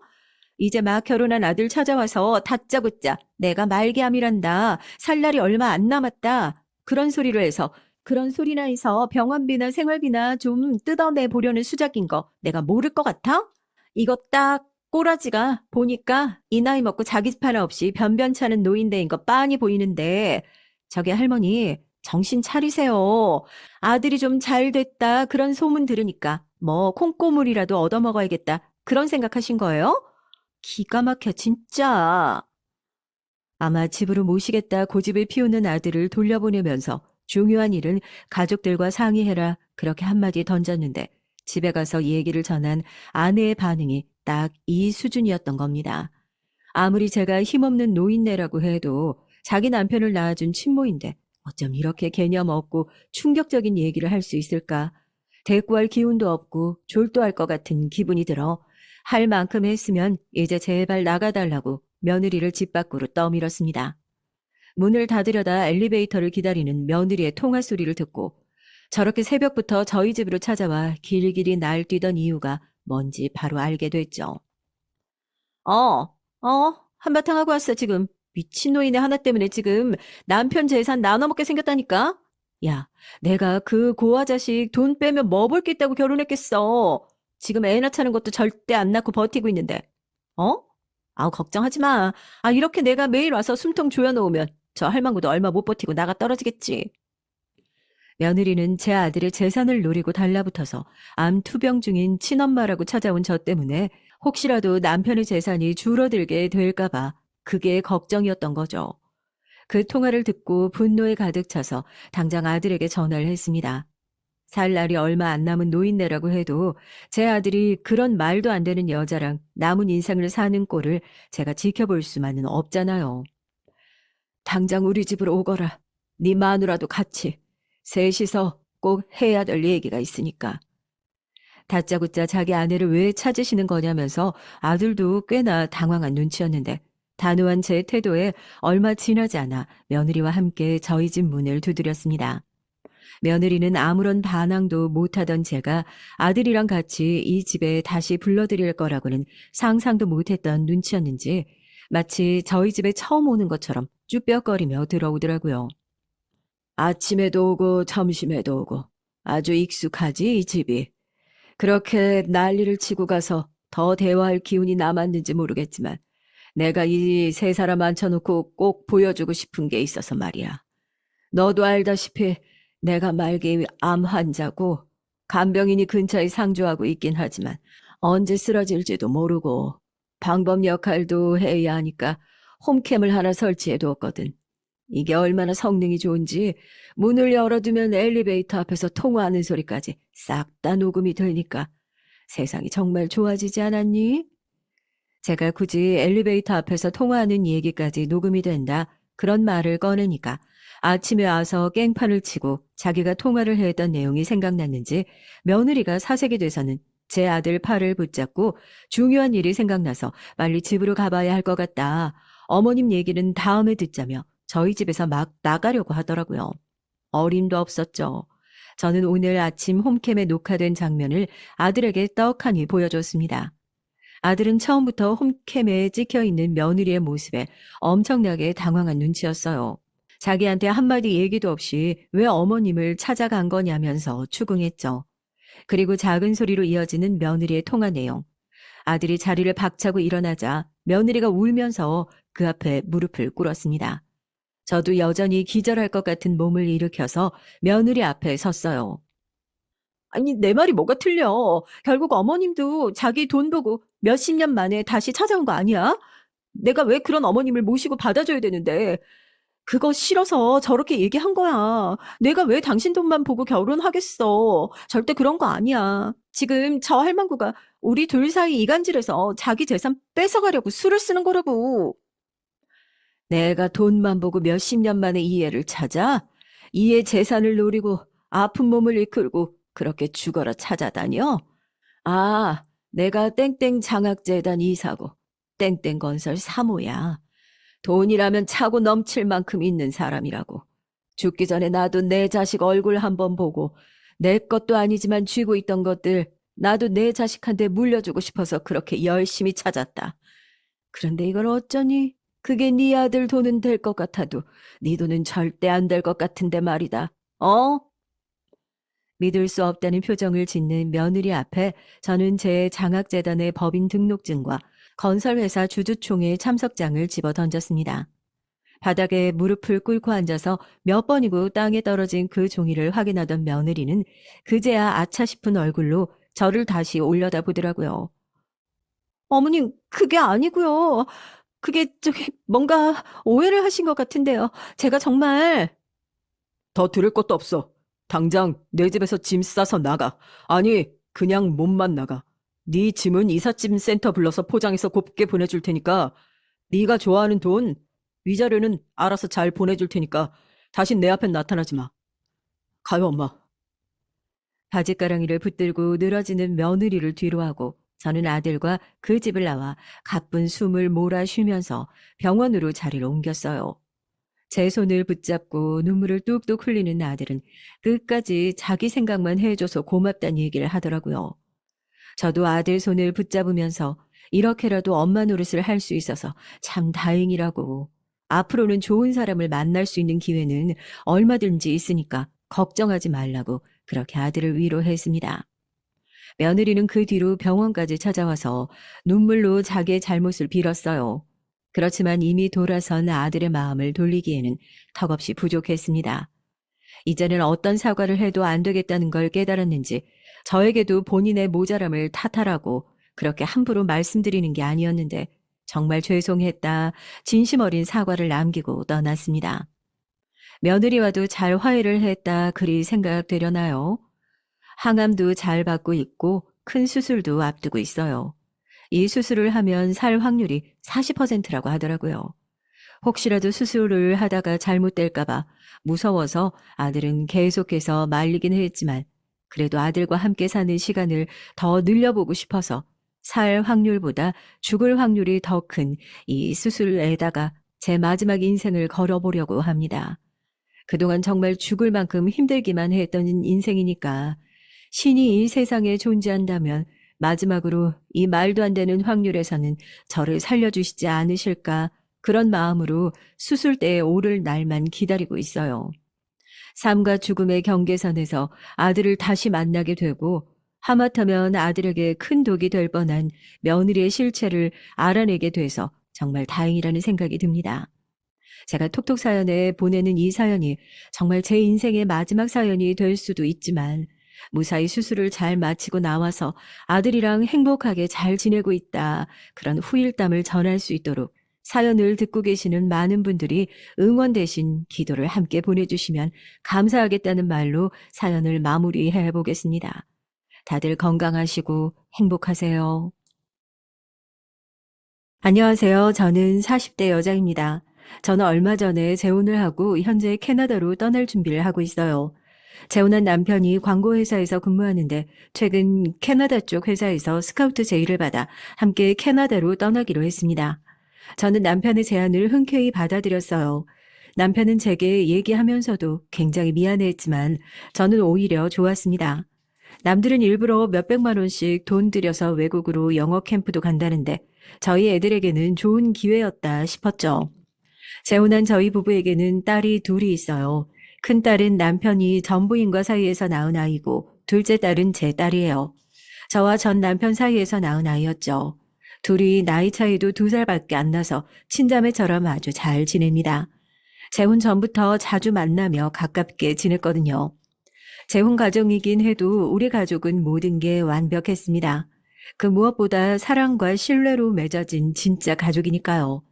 이제 막 결혼한 아들 찾아와서 다짜고짜 내가 말기암이란다. 살 날이 얼마 안 남았다. 그런 소리를 해서 그런 소리나 해서 병원비나 생활비나 좀 뜯어내 보려는 수작인 거 내가 모를 것 같아? 이거 딱 꼬라지가 보니까 이 나이 먹고 자기 집 하나 없이 변변찮은 노인네인 거 빤히 보이는데 저기 할머니 정신 차리세요. 아들이 좀 잘 됐다 그런 소문 들으니까 뭐 콩고물이라도 얻어먹어야겠다 그런 생각하신 거예요? 기가 막혀 진짜. 아마 집으로 모시겠다 고집을 피우는 아들을 돌려보내면서 중요한 일은 가족들과 상의해라 그렇게 한마디 던졌는데 집에 가서 얘기를 전한 아내의 반응이 딱 이 수준이었던 겁니다. 아무리 제가 힘없는 노인네라고 해도 자기 남편을 낳아준 친모인데 어쩜 이렇게 개념 없고 충격적인 얘기를 할 수 있을까? 대꾸할 기운도 없고 졸도할 것 같은 기분이 들어 할 만큼 했으면 이제 제발 나가달라고 며느리를 집 밖으로 떠밀었습니다. 문을 닫으려다 엘리베이터를 기다리는 며느리의 통화 소리를 듣고 저렇게 새벽부터 저희 집으로 찾아와 길길이 날뛰던 이유가 뭔지 바로 알게 됐죠. 한바탕 하고 왔어, 지금. 미친노인의 하나 때문에 지금 남편 재산 나눠먹게 생겼다니까? 야, 내가 그 고아 자식 돈 빼면 뭐 볼 게 있다고 결혼했겠어. 지금 애 낳자는 것도 절대 안 낳고 버티고 있는데. 어? 아우, 걱정하지 마. 아, 이렇게 내가 매일 와서 숨통 조여놓으면 저 할망구도 얼마 못 버티고 나가 떨어지겠지. 며느리는 제 아들의 재산을 노리고 달라붙어서 암 투병 중인 친엄마라고 찾아온 저 때문에 혹시라도 남편의 재산이 줄어들게 될까봐 그게 걱정이었던 거죠. 그 통화를 듣고 분노에 가득 차서 당장 아들에게 전화를 했습니다. 살 날이 얼마 안 남은 노인네라고 해도 제 아들이 그런 말도 안 되는 여자랑 남은 인생을 사는 꼴을 제가 지켜볼 수만은 없잖아요. 당장 우리 집으로 오거라. 네 마누라도 같이. 셋이서 꼭 해야 될 얘기가 있으니까. 다짜고짜 자기 아내를 왜 찾으시는 거냐면서 아들도 꽤나 당황한 눈치였는데 단호한 제 태도에 얼마 지나지 않아 며느리와 함께 저희 집 문을 두드렸습니다. 며느리는 아무런 반항도 못하던 제가 아들이랑 같이 이 집에 다시 불러들일 거라고는 상상도 못했던 눈치였는지 마치 저희 집에 처음 오는 것처럼 쭈뼛거리며 들어오더라고요. 아침에도 오고 점심에도 오고 아주 익숙하지 이 집이. 그렇게 난리를 치고 가서 더 대화할 기운이 남았는지 모르겠지만 내가 이 세 사람 앉혀놓고 꼭 보여주고 싶은 게 있어서 말이야. 너도 알다시피 내가 말기 암 환자고 간병인이 근처에 상주하고 있긴 하지만 언제 쓰러질지도 모르고 방법 역할도 해야 하니까 홈캠을 하나 설치해 두었거든. 이게 얼마나 성능이 좋은지 문을 열어두면 엘리베이터 앞에서 통화하는 소리까지 싹 다 녹음이 되니까 세상이 정말 좋아지지 않았니? 제가 굳이 엘리베이터 앞에서 통화하는 얘기까지 녹음이 된다. 그런 말을 꺼내니까 아침에 와서 깽판을 치고 자기가 통화를 했던 내용이 생각났는지 며느리가 사색이 돼서는 제 아들 팔을 붙잡고 중요한 일이 생각나서 빨리 집으로 가봐야 할 것 같다. 어머님 얘기는 다음에 듣자며 저희 집에서 막 나가려고 하더라고요. 어림도 없었죠. 저는 오늘 아침 홈캠에 녹화된 장면을 아들에게 떡하니 보여줬습니다. 아들은 처음부터 홈캠에 찍혀있는 며느리의 모습에 엄청나게 당황한 눈치였어요. 자기한테 한마디 얘기도 없이 왜 어머님을 찾아간 거냐면서 추궁했죠. 그리고 작은 소리로 이어지는 며느리의 통화 내용. 아들이 자리를 박차고 일어나자 며느리가 울면서 그 앞에 무릎을 꿇었습니다. 저도 여전히 기절할 것 같은 몸을 일으켜서 며느리 앞에 섰어요. 아니, 내 말이 뭐가 틀려. 결국 어머님도 자기 돈 보고 몇십 년 만에 다시 찾아온 거 아니야? 내가 왜 그런 어머님을 모시고 받아줘야 되는데. 그거 싫어서 저렇게 얘기한 거야. 내가 왜 당신 돈만 보고 결혼하겠어. 절대 그런 거 아니야. 지금 저 할망구가 우리 둘 사이 이간질해서 자기 재산 뺏어가려고 수를 쓰는 거라고. 내가 돈만 보고 몇십 년 만에 이 애를 찾아? 이 애 재산을 노리고 아픈 몸을 이끌고 그렇게 죽어라 찾아다녀? 아, 내가 땡땡 장학재단 이사고 땡땡 건설 사모야. 돈이라면 차고 넘칠 만큼 있는 사람이라고. 죽기 전에 나도 내 자식 얼굴 한번 보고 내 것도 아니지만 쥐고 있던 것들 나도 내 자식한테 물려주고 싶어서 그렇게 열심히 찾았다. 그런데 이걸 어쩌니? 그게 네 아들 돈은 될 것 같아도 네 돈은 절대 안 될 것 같은데 말이다. 어? 믿을 수 없다는 표정을 짓는 며느리 앞에 저는 제 장학재단의 법인 등록증과 건설회사 주주총회 참석장을 집어 던졌습니다. 바닥에 무릎을 꿇고 앉아서 몇 번이고 땅에 떨어진 그 종이를 확인하던 며느리는 그제야 아차 싶은 얼굴로 저를 다시 올려다보더라고요. 어머님, 그게 아니고요. 그게 뭔가 오해를 하신 것 같은데요. 제가 정말 더 들을 것도 없어. 당장 내 집에서 짐 싸서 나가. 아니, 그냥 몸만 나가. 네 짐은 이삿짐 센터 불러서 포장해서 곱게 보내줄 테니까 네가 좋아하는 돈, 위자료는 알아서 잘 보내줄 테니까 다신 내 앞엔 나타나지 마. 가요, 엄마. 바짓가랑이를 붙들고 늘어지는 며느리를 뒤로하고 저는 아들과 그 집을 나와 가쁜 숨을 몰아 쉬면서 병원으로 자리를 옮겼어요. 제 손을 붙잡고 눈물을 뚝뚝 흘리는 아들은 끝까지 자기 생각만 해줘서 고맙다는 얘기를 하더라고요. 저도 아들 손을 붙잡으면서 이렇게라도 엄마 노릇을 할 수 있어서 참 다행이라고. 앞으로는 좋은 사람을 만날 수 있는 기회는 얼마든지 있으니까 걱정하지 말라고 그렇게 아들을 위로했습니다. 며느리는 그 뒤로 병원까지 찾아와서 눈물로 자기의 잘못을 빌었어요. 그렇지만 이미 돌아선 아들의 마음을 돌리기에는 턱없이 부족했습니다. 이제는 어떤 사과를 해도 안 되겠다는 걸 깨달았는지 저에게도 본인의 모자람을 탓하라고 그렇게 함부로 말씀드리는 게 아니었는데 정말 죄송했다 진심 어린 사과를 남기고 떠났습니다. 며느리와도 잘 화해를 했다 그리 생각되려나요? 항암도 잘 받고 있고 큰 수술도 앞두고 있어요. 이 수술을 하면 살 확률이 40%라고 하더라고요. 혹시라도 수술을 하다가 잘못될까봐 무서워서 아들은 계속해서 말리긴 했지만 그래도 아들과 함께 사는 시간을 더 늘려보고 싶어서 살 확률보다 죽을 확률이 더 큰 이 수술에다가 제 마지막 인생을 걸어보려고 합니다. 그동안 정말 죽을 만큼 힘들기만 했던 인생이니까 신이 이 세상에 존재한다면 마지막으로 이 말도 안 되는 확률에서는 저를 살려주시지 않으실까 그런 마음으로 수술대에 오를 날만 기다리고 있어요. 삶과 죽음의 경계선에서 아들을 다시 만나게 되고 하마터면 아들에게 큰 독이 될 뻔한 며느리의 실체를 알아내게 돼서 정말 다행이라는 생각이 듭니다. 제가 톡톡 사연에 보내는 이 사연이 정말 제 인생의 마지막 사연이 될 수도 있지만 무사히 수술을 잘 마치고 나와서 아들이랑 행복하게 잘 지내고 있다. 그런 후일담을 전할 수 있도록 사연을 듣고 계시는 많은 분들이 응원 대신 기도를 함께 보내주시면 감사하겠다는 말로 사연을 마무리해 보겠습니다. 다들 건강하시고 행복하세요. 안녕하세요. 저는 40대 여자입니다. 저는 얼마 전에 재혼을 하고 현재 캐나다로 떠날 준비를 하고 있어요. 재혼한 남편이 광고회사에서 근무하는데 최근 캐나다 쪽 회사에서 스카우트 제의를 받아 함께 캐나다로 떠나기로 했습니다. 저는 남편의 제안을 흔쾌히 받아들였어요. 남편은 제게 얘기하면서도 굉장히 미안해했지만 저는 오히려 좋았습니다. 남들은 일부러 몇백만 원씩 돈 들여서 외국으로 영어 캠프도 간다는데 저희 애들에게는 좋은 기회였다 싶었죠. 재혼한 저희 부부에게는 딸이 둘이 있어요. 큰딸은 남편이 전부인과 사이에서 낳은 아이고 둘째 딸은 제 딸이에요. 저와 전 남편 사이에서 낳은 아이였죠. 둘이 나이 차이도 2살밖에 안 나서 친자매처럼 아주 잘 지냅니다. 재혼 전부터 자주 만나며 가깝게 지냈거든요. 재혼 가정이긴 해도 우리 가족은 모든 게 완벽했습니다. 그 무엇보다 사랑과 신뢰로 맺어진 진짜 가족이니까요.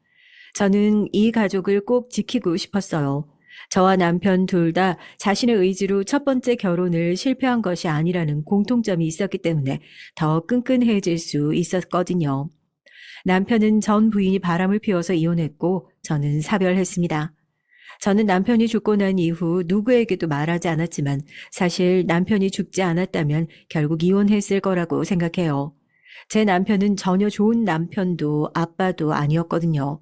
저는 이 가족을 꼭 지키고 싶었어요. 저와 남편 둘 다 자신의 의지로 첫 번째 결혼을 실패한 것이 아니라는 공통점이 있었기 때문에 더 끈끈해질 수 있었거든요. 남편은 전 부인이 바람을 피워서 이혼했고 저는 사별했습니다. 저는 남편이 죽고 난 이후 누구에게도 말하지 않았지만 사실 남편이 죽지 않았다면 결국 이혼했을 거라고 생각해요. 제 남편은 전혀 좋은 남편도 아빠도 아니었거든요.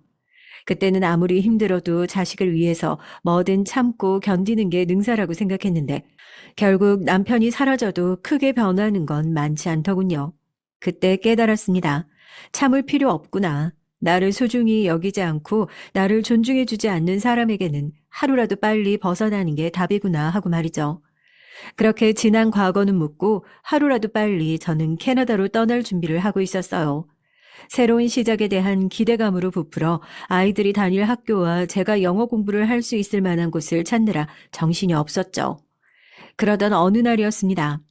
그때는 아무리 힘들어도 자식을 위해서 뭐든 참고 견디는 게 능사라고 생각했는데 결국 남편이 사라져도 크게 변하는 건 많지 않더군요. 그때 깨달았습니다. 참을 필요 없구나. 나를 소중히 여기지 않고 나를 존중해주지 않는 사람에게는 하루라도 빨리 벗어나는 게 답이구나 하고 말이죠. 그렇게 지난 과거는 묻고 하루라도 빨리 저는 캐나다로 떠날 준비를 하고 있었어요. 새로운 시작에 대한 기대감으로 부풀어 아이들이 다닐 학교와 제가 영어 공부를 할 수 있을 만한 곳을 찾느라 정신이 없었죠. 그러던 어느 날이었습니다.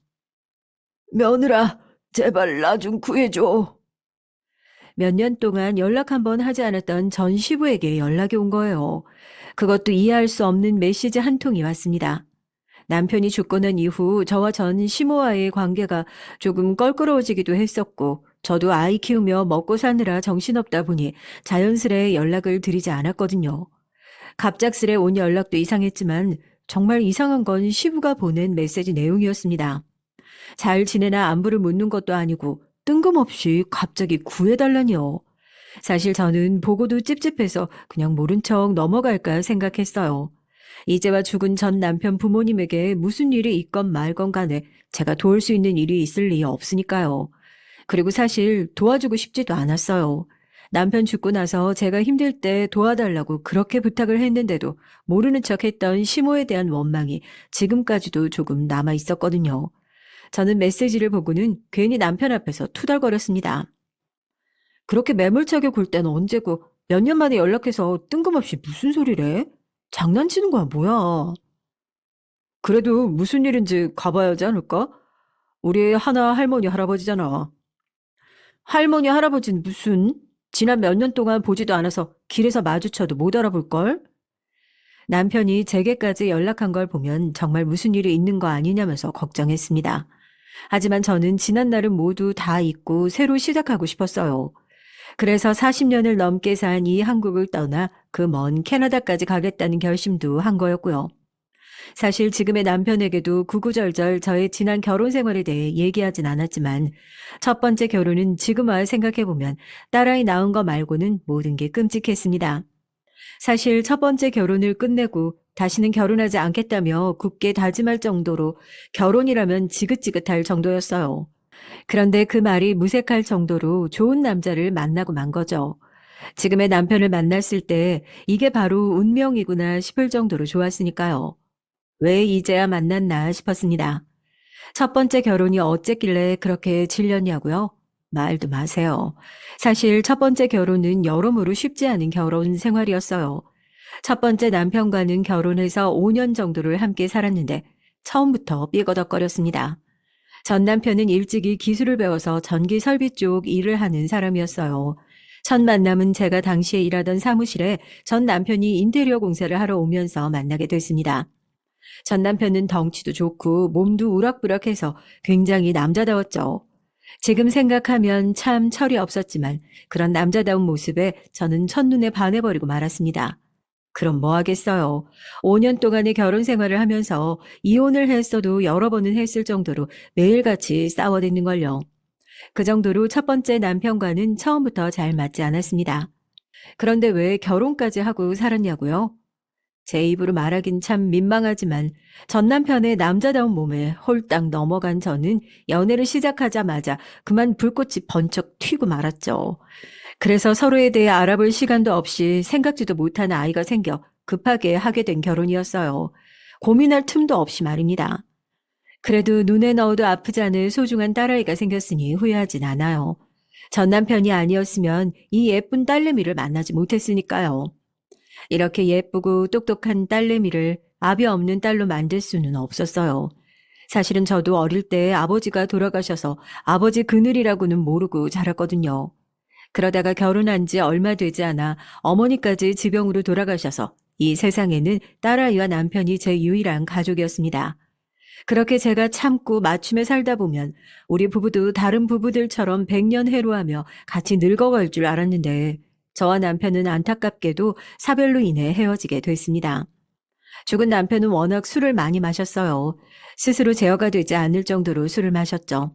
며느라, 제발 나 좀 구해줘. 몇 년 동안 연락 한 번 하지 않았던 전 시부에게 연락이 온 거예요. 그것도 이해할 수 없는 메시지 한 통이 왔습니다. 남편이 죽고 난 이후 저와 전 시모와의 관계가 조금 껄끄러워지기도 했었고, 저도 아이 키우며 먹고 사느라 정신없다 보니 자연스레 연락을 드리지 않았거든요. 갑작스레 온 연락도 이상했지만 정말 이상한 건 시부가 보낸 메시지 내용이었습니다. 잘 지내나 안부를 묻는 것도 아니고 뜬금없이 갑자기 구해달라니요. 사실 저는 보고도 찝찝해서 그냥 모른 척 넘어갈까 생각했어요. 이제와 죽은 전 남편 부모님에게 무슨 일이 있건 말건 간에 제가 도울 수 있는 일이 있을 리 없으니까요. 그리고 사실 도와주고 싶지도 않았어요. 남편 죽고 나서 제가 힘들 때 도와달라고 그렇게 부탁을 했는데도 모르는 척 했던 시모에 대한 원망이 지금까지도 조금 남아 있었거든요. 저는 메시지를 보고는 괜히 남편 앞에서 투덜거렸습니다. 그렇게 매몰차게 굴 때는 언제고 몇 년 만에 연락해서 뜬금없이 무슨 소리래? 장난치는 거야 뭐야? 그래도 무슨 일인지 가봐야 하지 않을까? 우리 하나 할머니 할아버지잖아. 할머니 할아버지는 무슨? 지난 몇 년 동안 보지도 않아서 길에서 마주쳐도 못 알아볼걸? 남편이 제게까지 연락한 걸 보면 정말 무슨 일이 있는 거 아니냐면서 걱정했습니다. 하지만 저는 지난 날은 모두 다 잊고 새로 시작하고 싶었어요. 그래서 40년을 넘게 산 이 한국을 떠나 그 먼 캐나다까지 가겠다는 결심도 한 거였고요. 사실 지금의 남편에게도 구구절절 저의 지난 결혼 생활에 대해 얘기하진 않았지만 첫 번째 결혼은 지금 와 생각해보면 딸아이 낳은 거 말고는 모든 게 끔찍했습니다. 사실 첫 번째 결혼을 끝내고 다시는 결혼하지 않겠다며 굳게 다짐할 정도로 결혼이라면 지긋지긋할 정도였어요. 그런데 그 말이 무색할 정도로 좋은 남자를 만나고 만 거죠. 지금의 남편을 만났을 때 이게 바로 운명이구나 싶을 정도로 좋았으니까요. 왜 이제야 만났나 싶었습니다. 첫 번째 결혼이 어쨌길래 그렇게 질렸냐고요? 말도 마세요. 사실 첫 번째 결혼은 여러모로 쉽지 않은 결혼 생활이었어요. 첫 번째 남편과는 결혼해서 5년 정도를 함께 살았는데 처음부터 삐거덕거렸습니다. 전 남편은 일찍이 기술을 배워서 전기 설비 쪽 일을 하는 사람이었어요. 첫 만남은 제가 당시에 일하던 사무실에 전 남편이 인테리어 공사를 하러 오면서 만나게 됐습니다. 전 남편은 덩치도 좋고 몸도 우락부락해서 굉장히 남자다웠죠. 지금 생각하면 참 철이 없었지만 그런 남자다운 모습에 저는 첫눈에 반해버리고 말았습니다. 그럼 뭐 하겠어요. 5년 동안의 결혼 생활을 하면서 이혼을 했어도 여러 번은 했을 정도로 매일같이 싸워댔는걸요. 그 정도로 첫 번째 남편과는 처음부터 잘 맞지 않았습니다. 그런데 왜 결혼까지 하고 살았냐고요? 제 입으로 말하긴 참 민망하지만 전 남편의 남자다운 몸에 홀딱 넘어간 저는 연애를 시작하자마자 그만 불꽃이 번쩍 튀고 말았죠. 그래서 서로에 대해 알아볼 시간도 없이 생각지도 못한 아이가 생겨 급하게 하게 된 결혼이었어요. 고민할 틈도 없이 말입니다. 그래도 눈에 넣어도 아프지 않을 소중한 딸아이가 생겼으니 후회하진 않아요. 전 남편이 아니었으면 이 예쁜 딸내미를 만나지 못했으니까요. 이렇게 예쁘고 똑똑한 딸내미를 아비 없는 딸로 만들 수는 없었어요. 사실은 저도 어릴 때 아버지가 돌아가셔서 아버지 그늘이라고는 모르고 자랐거든요. 그러다가 결혼한 지 얼마 되지 않아 어머니까지 지병으로 돌아가셔서 이 세상에는 딸아이와 남편이 제 유일한 가족이었습니다. 그렇게 제가 참고 맞춤에 살다 보면 우리 부부도 다른 부부들처럼 백년해로하며 같이 늙어갈 줄 알았는데 저와 남편은 안타깝게도 사별로 인해 헤어지게 됐습니다. 죽은 남편은 워낙 술을 많이 마셨어요. 스스로 제어가 되지 않을 정도로 술을 마셨죠.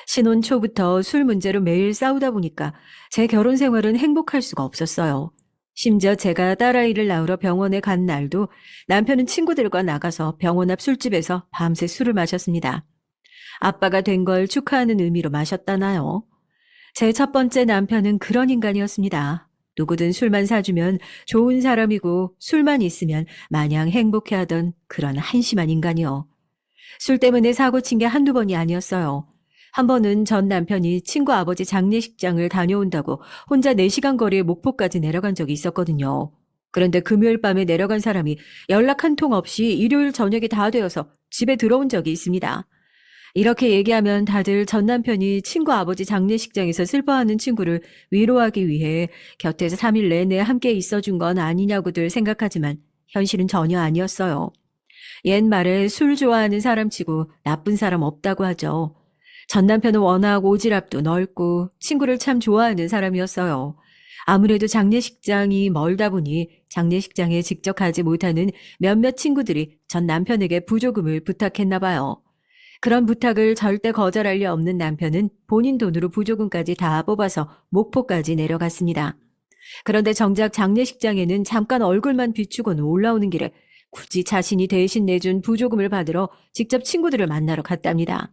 신혼 초부터 술 문제로 매일 싸우다 보니까 제 결혼 생활은 행복할 수가 없었어요. 심지어 제가 딸아이를 낳으러 병원에 간 날도 남편은 친구들과 나가서 병원 앞 술집에서 밤새 술을 마셨습니다. 아빠가 된 걸 축하하는 의미로 마셨다나요? 제 첫 번째 남편은 그런 인간이었습니다. 누구든 술만 사주면 좋은 사람이고 술만 있으면 마냥 행복해하던 그런 한심한 인간이요. 술 때문에 사고 친 게 한두 번이 아니었어요. 한 번은 전 남편이 친구 아버지 장례식장을 다녀온다고 혼자 4시간 거리의 목포까지 내려간 적이 있었거든요. 그런데 금요일 밤에 내려간 사람이 연락 한 통 없이 일요일 저녁이 다 되어서 집에 들어온 적이 있습니다. 이렇게 얘기하면 다들 전 남편이 친구 아버지 장례식장에서 슬퍼하는 친구를 위로하기 위해 곁에서 3일 내내 함께 있어준 건 아니냐고들 생각하지만 현실은 전혀 아니었어요. 옛말에 술 좋아하는 사람치고 나쁜 사람 없다고 하죠. 전 남편은 워낙 오지랖도 넓고 친구를 참 좋아하는 사람이었어요. 아무래도 장례식장이 멀다 보니 장례식장에 직접 가지 못하는 몇몇 친구들이 전 남편에게 부조금을 부탁했나 봐요. 그런 부탁을 절대 거절할 리 없는 남편은 본인 돈으로 부조금까지 다 뽑아서 목포까지 내려갔습니다. 그런데 정작 장례식장에는 잠깐 얼굴만 비추고는 올라오는 길에 굳이 자신이 대신 내준 부조금을 받으러 직접 친구들을 만나러 갔답니다.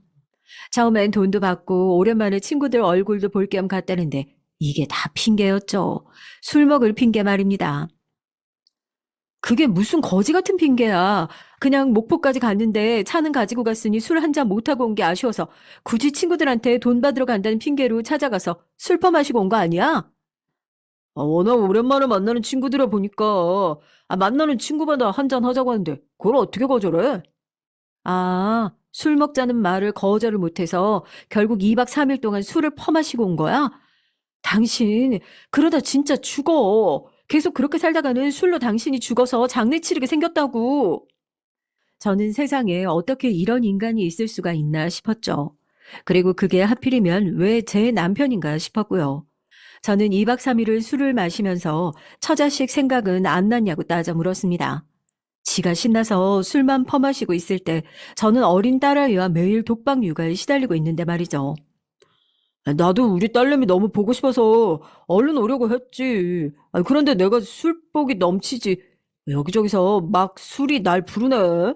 처음엔 돈도 받고 오랜만에 친구들 얼굴도 볼 겸 갔다는데 이게 다 핑계였죠. 술 먹을 핑계 말입니다. 그게 무슨 거지 같은 핑계야. 그냥 목포까지 갔는데 차는 가지고 갔으니 술 한 잔 못하고 온 게 아쉬워서 굳이 친구들한테 돈 받으러 간다는 핑계로 찾아가서 술 퍼마시고 온 거 아니야? 워낙 오랜만에 만나는 친구들을 보니까 만나는 친구마다 한 잔 하자고 하는데 그걸 어떻게 거절해? 술 먹자는 말을 거절을 못해서 결국 2박 3일 동안 술을 퍼마시고 온 거야? 당신 그러다 진짜 죽어. 계속 그렇게 살다가는 술로 당신이 죽어서 장례 치르게 생겼다고. 저는 세상에 어떻게 이런 인간이 있을 수가 있나 싶었죠. 그리고 그게 하필이면 왜 제 남편인가 싶었고요. 저는 2박 3일을 술을 마시면서 처자식 생각은 안 났냐고 따져 물었습니다. 지가 신나서 술만 퍼마시고 있을 때 저는 어린 딸아이와 매일 독박 육아에 시달리고 있는데 말이죠. 나도 우리 딸내미 너무 보고 싶어서 얼른 오려고 했지. 그런데 내가 술복이 넘치지. 여기저기서 막 술이 날 부르네.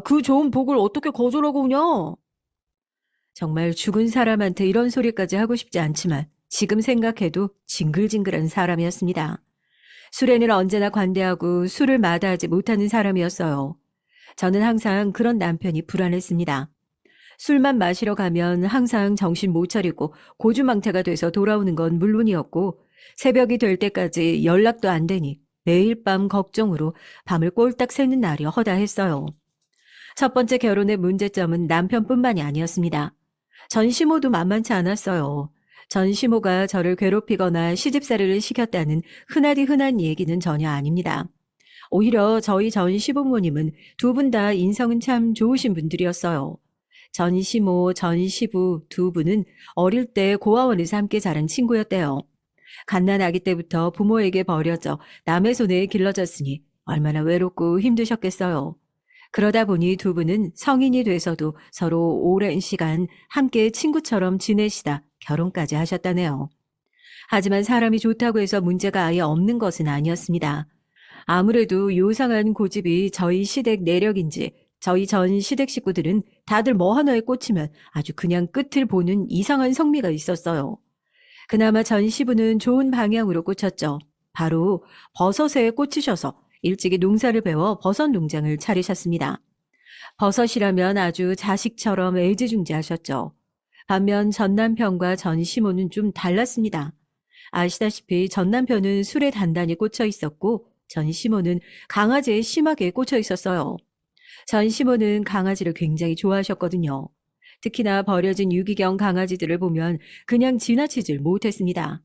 그 좋은 복을 어떻게 거절하고 오냐? 정말 죽은 사람한테 이런 소리까지 하고 싶지 않지만 지금 생각해도 징글징글한 사람이었습니다. 술에는 언제나 관대하고 술을 마다하지 못하는 사람이었어요. 저는 항상 그런 남편이 불안했습니다. 술만 마시러 가면 항상 정신 못 차리고 고주망태가 돼서 돌아오는 건 물론이었고 새벽이 될 때까지 연락도 안 되니 매일 밤 걱정으로 밤을 꼴딱 새는 날이 허다했어요. 첫 번째 결혼의 문제점은 남편뿐만이 아니었습니다. 전 시모도 만만치 않았어요. 전 시모가 저를 괴롭히거나 시집살이를 시켰다는 흔하디 흔한 얘기는 전혀 아닙니다. 오히려 저희 전 시부모님은 두 분 다 인성은 참 좋으신 분들이었어요. 전 시모, 전 시부 두 분은 어릴 때 고아원에서 함께 자란 친구였대요. 갓난 아기 때부터 부모에게 버려져 남의 손에 길러졌으니 얼마나 외롭고 힘드셨겠어요. 그러다 보니 두 분은 성인이 돼서도 서로 오랜 시간 함께 친구처럼 지내시다 결혼까지 하셨다네요. 하지만 사람이 좋다고 해서 문제가 아예 없는 것은 아니었습니다. 아무래도 요상한 고집이 저희 시댁 내력인지 저희 전 시댁 식구들은 다들 뭐 하나에 꽂히면 아주 그냥 끝을 보는 이상한 성미가 있었어요. 그나마 전 시부는 좋은 방향으로 꽂혔죠. 바로 버섯에 꽂히셔서 일찍이 농사를 배워 버섯 농장을 차리셨습니다. 버섯이라면 아주 자식처럼 애지중지하셨죠. 반면 전 남편과 전 시모는 좀 달랐습니다. 아시다시피 전 남편은 술에 단단히 꽂혀 있었고 전 시모는 강아지에 심하게 꽂혀 있었어요. 전 시모는 강아지를 굉장히 좋아하셨거든요. 특히나 버려진 유기견 강아지들을 보면 그냥 지나치질 못했습니다.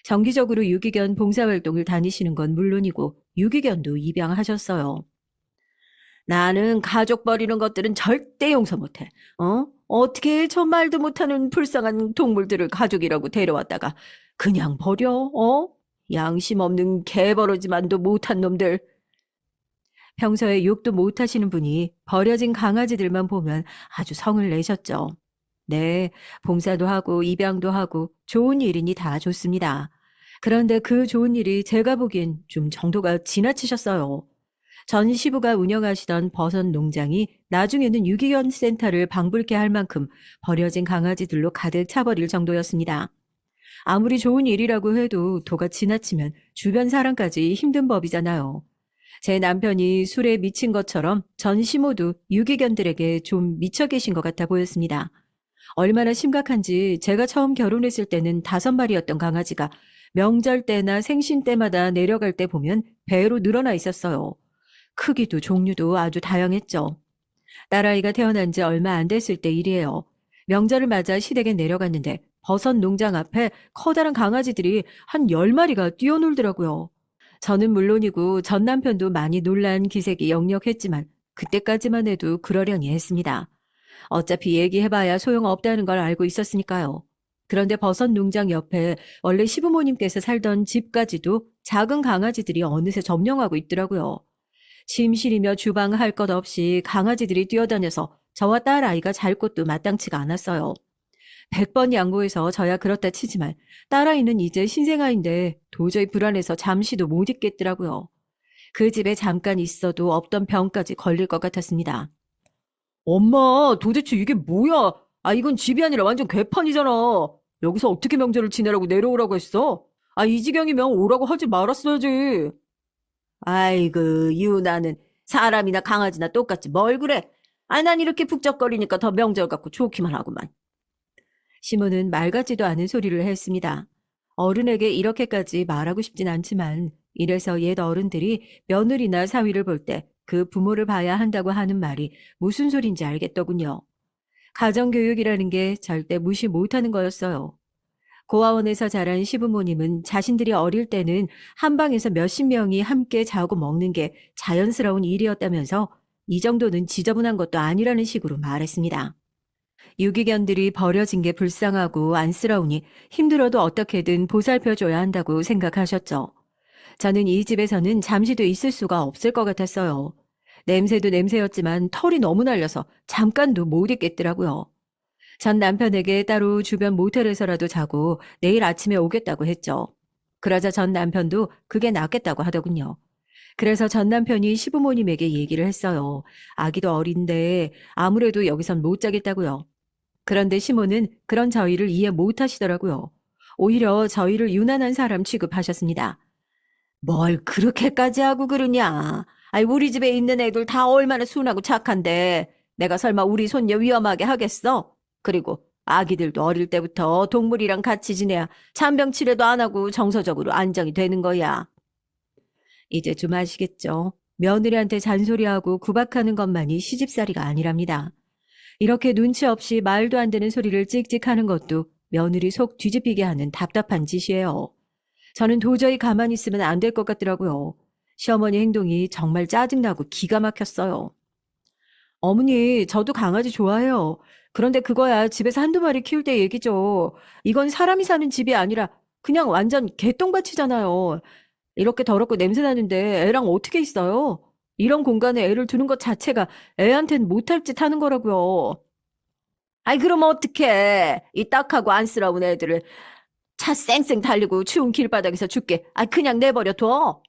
정기적으로 유기견 봉사활동을 다니시는 건 물론이고 유기견도 입양하셨어요. 나는 가족 버리는 것들은 절대 용서 못해. 어떻게 저 말도 못하는 불쌍한 동물들을 가족이라고 데려왔다가 그냥 버려? 양심 없는 개버러지만도 못한 놈들. 평소에 욕도 못 하시는 분이 버려진 강아지들만 보면 아주 성을 내셨죠. 네, 봉사도 하고 입양도 하고 좋은 일이니 다 좋습니다. 그런데 그 좋은 일이 제가 보기엔 좀 정도가 지나치셨어요. 전 시부가 운영하시던 버섯 농장이 나중에는 유기견 센터를 방불케 할 만큼 버려진 강아지들로 가득 차버릴 정도였습니다. 아무리 좋은 일이라고 해도 도가 지나치면 주변 사람까지 힘든 법이잖아요. 제 남편이 술에 미친 것처럼 전 시모도 유기견들에게 좀 미쳐 계신 것 같아 보였습니다. 얼마나 심각한지 제가 처음 결혼했을 때는 5마리였던 강아지가 명절 때나 생신 때마다 내려갈 때 보면 배로 늘어나 있었어요. 크기도 종류도 아주 다양했죠. 딸아이가 태어난 지 얼마 안 됐을 때 일이에요. 명절을 맞아 시댁에 내려갔는데 버섯 농장 앞에 커다란 강아지들이 한 10마리가 뛰어놀더라고요. 저는 물론이고 전 남편도 많이 놀란 기색이 역력했지만 그때까지만 해도 그러려니 했습니다. 어차피 얘기해봐야 소용없다는 걸 알고 있었으니까요. 그런데 버섯 농장 옆에 원래 시부모님께서 살던 집까지도 작은 강아지들이 어느새 점령하고 있더라고요. 침실이며 주방 할 것 없이 강아지들이 뛰어다녀서 저와 딸 아이가 잘 곳도 마땅치가 않았어요. 100번 양보해서 저야 그렇다 치지만 딸아이는 이제 신생아인데 도저히 불안해서 잠시도 못 있겠더라고요. 그 집에 잠깐 있어도 없던 병까지 걸릴 것 같았습니다. 엄마, 도대체 이게 뭐야? 아, 이건 집이 아니라 완전 괴판이잖아. 여기서 어떻게 명절을 지내라고 내려오라고 했어? 아, 이 지경이면 오라고 하지 말았어야지. 아이고, 유나는 사람이나 강아지나 똑같지 뭘 그래? 아, 난 이렇게 북적거리니까 더 명절 같고 좋기만 하구만. 시몬은 말 같지도 않은 소리를 했습니다. 어른에게 이렇게까지 말하고 싶진 않지만 이래서 옛 어른들이 며느리나 사위를 볼 때 그 부모를 봐야 한다고 하는 말이 무슨 소린지 알겠더군요. 가정교육이라는 게 절대 무시 못하는 거였어요. 고아원에서 자란 시부모님은 자신들이 어릴 때는 한 방에서 몇십 명이 함께 자고 먹는 게 자연스러운 일이었다면서 이 정도는 지저분한 것도 아니라는 식으로 말했습니다. 유기견들이 버려진 게 불쌍하고 안쓰러우니 힘들어도 어떻게든 보살펴줘야 한다고 생각하셨죠. 저는 이 집에서는 잠시도 있을 수가 없을 것 같았어요. 냄새도 냄새였지만 털이 너무 날려서 잠깐도 못 있겠더라고요. 전 남편에게 따로 주변 모텔에서라도 자고 내일 아침에 오겠다고 했죠. 그러자 전 남편도 그게 낫겠다고 하더군요. 그래서 전 남편이 시부모님에게 얘기를 했어요. 아기도 어린데 아무래도 여기선 못 자겠다고요. 그런데 시모는 그런 저희를 이해 못 하시더라고요. 오히려 저희를 유난한 사람 취급하셨습니다. 뭘 그렇게까지 하고 그러냐. 아이, 우리 집에 있는 애들 다 얼마나 순하고 착한데 내가 설마 우리 손녀 위험하게 하겠어? 그리고 아기들도 어릴 때부터 동물이랑 같이 지내야 잔병 치레도 안 하고 정서적으로 안정이 되는 거야. 이제 좀 아시겠죠? 며느리한테 잔소리하고 구박하는 것만이 시집살이가 아니랍니다. 이렇게 눈치 없이 말도 안 되는 소리를 찍찍하는 것도 며느리 속 뒤집히게 하는 답답한 짓이에요. 저는 도저히 가만히 있으면 안 될 것 같더라고요. 시어머니 행동이 정말 짜증나고 기가 막혔어요. 어머니, 저도 강아지 좋아해요. 그런데 그거야 집에서 한두 마리 키울 때 얘기죠. 이건 사람이 사는 집이 아니라 그냥 완전 개똥밭이잖아요. 이렇게 더럽고 냄새 나는데 애랑 어떻게 있어요? 이런 공간에 애를 두는 것 자체가 애한텐 못할 짓 하는 거라고요. 아이, 그럼 어떡해. 이 딱하고 안쓰러운 애들을 차 쌩쌩 달리고 추운 길바닥에서 죽게. 아, 그냥 내버려 둬.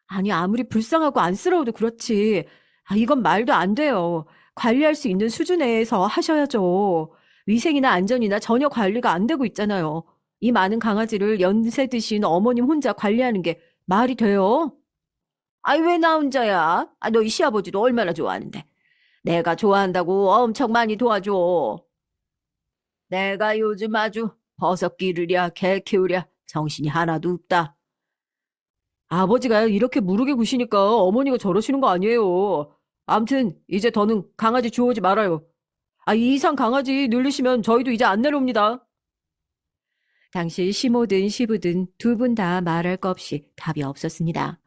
아니, 아무리 불쌍하고 안쓰러워도 그렇지. 아, 이건 말도 안 돼요. 관리할 수 있는 수준에서 하셔야죠. 위생이나 안전이나 전혀 관리가 안 되고 있잖아요. 이 많은 강아지를 연세 드신 어머님 혼자 관리하는 게 말이 돼요? 아이, 왜 나 혼자야? 아, 너희 시아버지도 얼마나 좋아하는데. 내가 좋아한다고 엄청 많이 도와줘. 내가 요즘 아주 버섯 기르랴, 개 키우랴 정신이 하나도 없다. 아버지가 이렇게 무르게 구시니까 어머니가 저러시는 거 아니에요. 암튼 이제 더는 강아지 주워오지 말아요. 아, 이 이상 강아지 늘리시면 저희도 이제 안 내려옵니다. 당시 시모든 시부든 두 분 다 말할 거 없이 답이 없었습니다.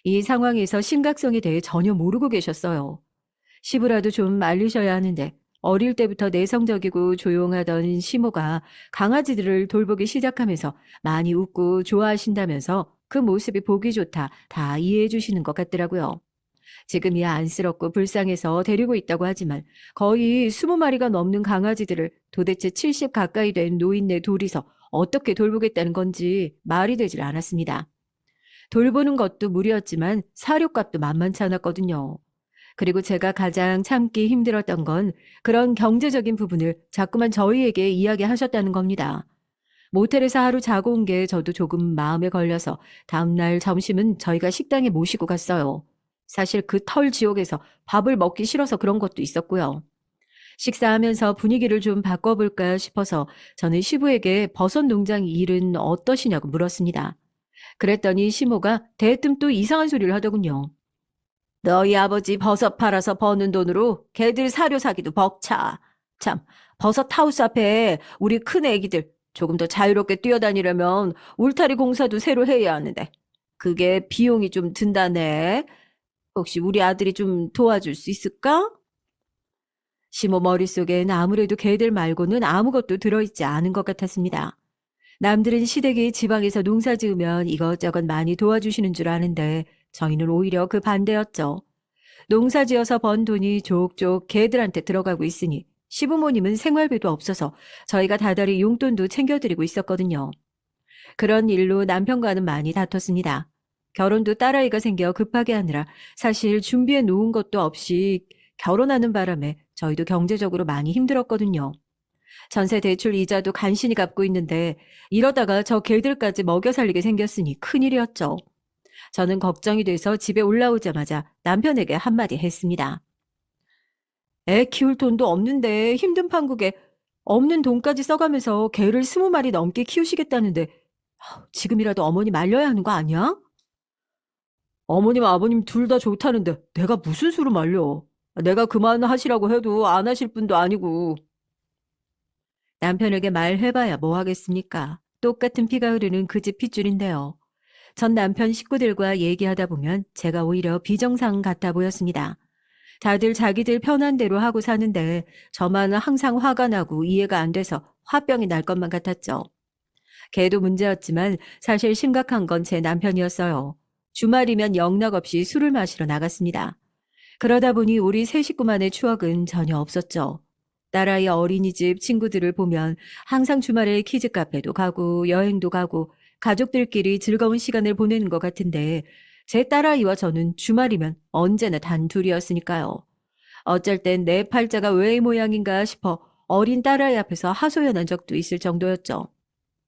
이 상황에서 심각성에 대해 전혀 모르고 계셨어요. 시부라도 좀 말리셔야 하는데 어릴 때부터 내성적이고 조용하던 시모가 강아지들을 돌보기 시작하면서 많이 웃고 좋아하신다면서 그 모습이 보기 좋다 다 이해해 주시는 것 같더라고요. 지금이야 안쓰럽고 불쌍해서 데리고 있다고 하지만 거의 20마리가 넘는 강아지들을 도대체 70 가까이 된 노인네 둘이서 어떻게 돌보겠다는 건지 말이 되질 않았습니다. 돌보는 것도 무리였지만 사료값도 만만치 않았거든요. 그리고 제가 가장 참기 힘들었던 건 그런 경제적인 부분을 자꾸만 저희에게 이야기하셨다는 겁니다. 모텔에서 하루 자고 온 게 저도 조금 마음에 걸려서 다음날 점심은 저희가 식당에 모시고 갔어요. 사실 그 털 지옥에서 밥을 먹기 싫어서 그런 것도 있었고요. 식사하면서 분위기를 좀 바꿔볼까 싶어서 저는 시부에게 버섯 농장 일은 어떠시냐고 물었습니다. 그랬더니 시모가 대뜸 또 이상한 소리를 하더군요. 너희 아버지 버섯 팔아서 버는 돈으로 개들 사료 사기도 벅차. 참, 버섯 하우스 앞에 우리 큰 애기들 조금 더 자유롭게 뛰어다니려면 울타리 공사도 새로 해야 하는데 그게 비용이 좀 든다네. 혹시 우리 아들이 좀 도와줄 수 있을까? 시모 머릿속엔 아무래도 개들 말고는 아무것도 들어있지 않은 것 같았습니다. 남들은 시댁이 지방에서 농사 지으면 이것저것 많이 도와주시는 줄 아는데 저희는 오히려 그 반대였죠. 농사 지어서 번 돈이 족족 개들한테 들어가고 있으니 시부모님은 생활비도 없어서 저희가 다달이 용돈도 챙겨드리고 있었거든요. 그런 일로 남편과는 많이 다퉜습니다. 결혼도 딸아이가 생겨 급하게 하느라 사실 준비해 놓은 것도 없이 결혼하는 바람에 저희도 경제적으로 많이 힘들었거든요. 전세 대출 이자도 간신히 갚고 있는데 이러다가 저 개들까지 먹여 살리게 생겼으니 큰일이었죠. 저는 걱정이 돼서 집에 올라오자마자 남편에게 한마디 했습니다. 애 키울 돈도 없는데 힘든 판국에 없는 돈까지 써가면서 개를 20마리 넘게 키우시겠다는데 지금이라도 어머니 말려야 하는 거 아니야? 어머님 아버님 둘 다 좋다는데 내가 무슨 수로 말려. 내가 그만하시라고 해도 안 하실 분도 아니고. 남편에게 말해봐야 뭐 하겠습니까? 똑같은 피가 흐르는 그 집 핏줄인데요. 전 남편 식구들과 얘기하다 보면 제가 오히려 비정상 같아 보였습니다. 다들 자기들 편한 대로 하고 사는데 저만 항상 화가 나고 이해가 안 돼서 화병이 날 것만 같았죠. 걔도 문제였지만 사실 심각한 건 제 남편이었어요. 주말이면 영락없이 술을 마시러 나갔습니다. 그러다 보니 우리 세 식구만의 추억은 전혀 없었죠. 딸아이 어린이집 친구들을 보면 항상 주말에 키즈 카페도 가고 여행도 가고 가족들끼리 즐거운 시간을 보내는 것 같은데 제 딸아이와 저는 주말이면 언제나 단둘이었으니까요. 어쩔 땐 내 팔자가 왜 이 모양인가 싶어 어린 딸아이 앞에서 하소연한 적도 있을 정도였죠.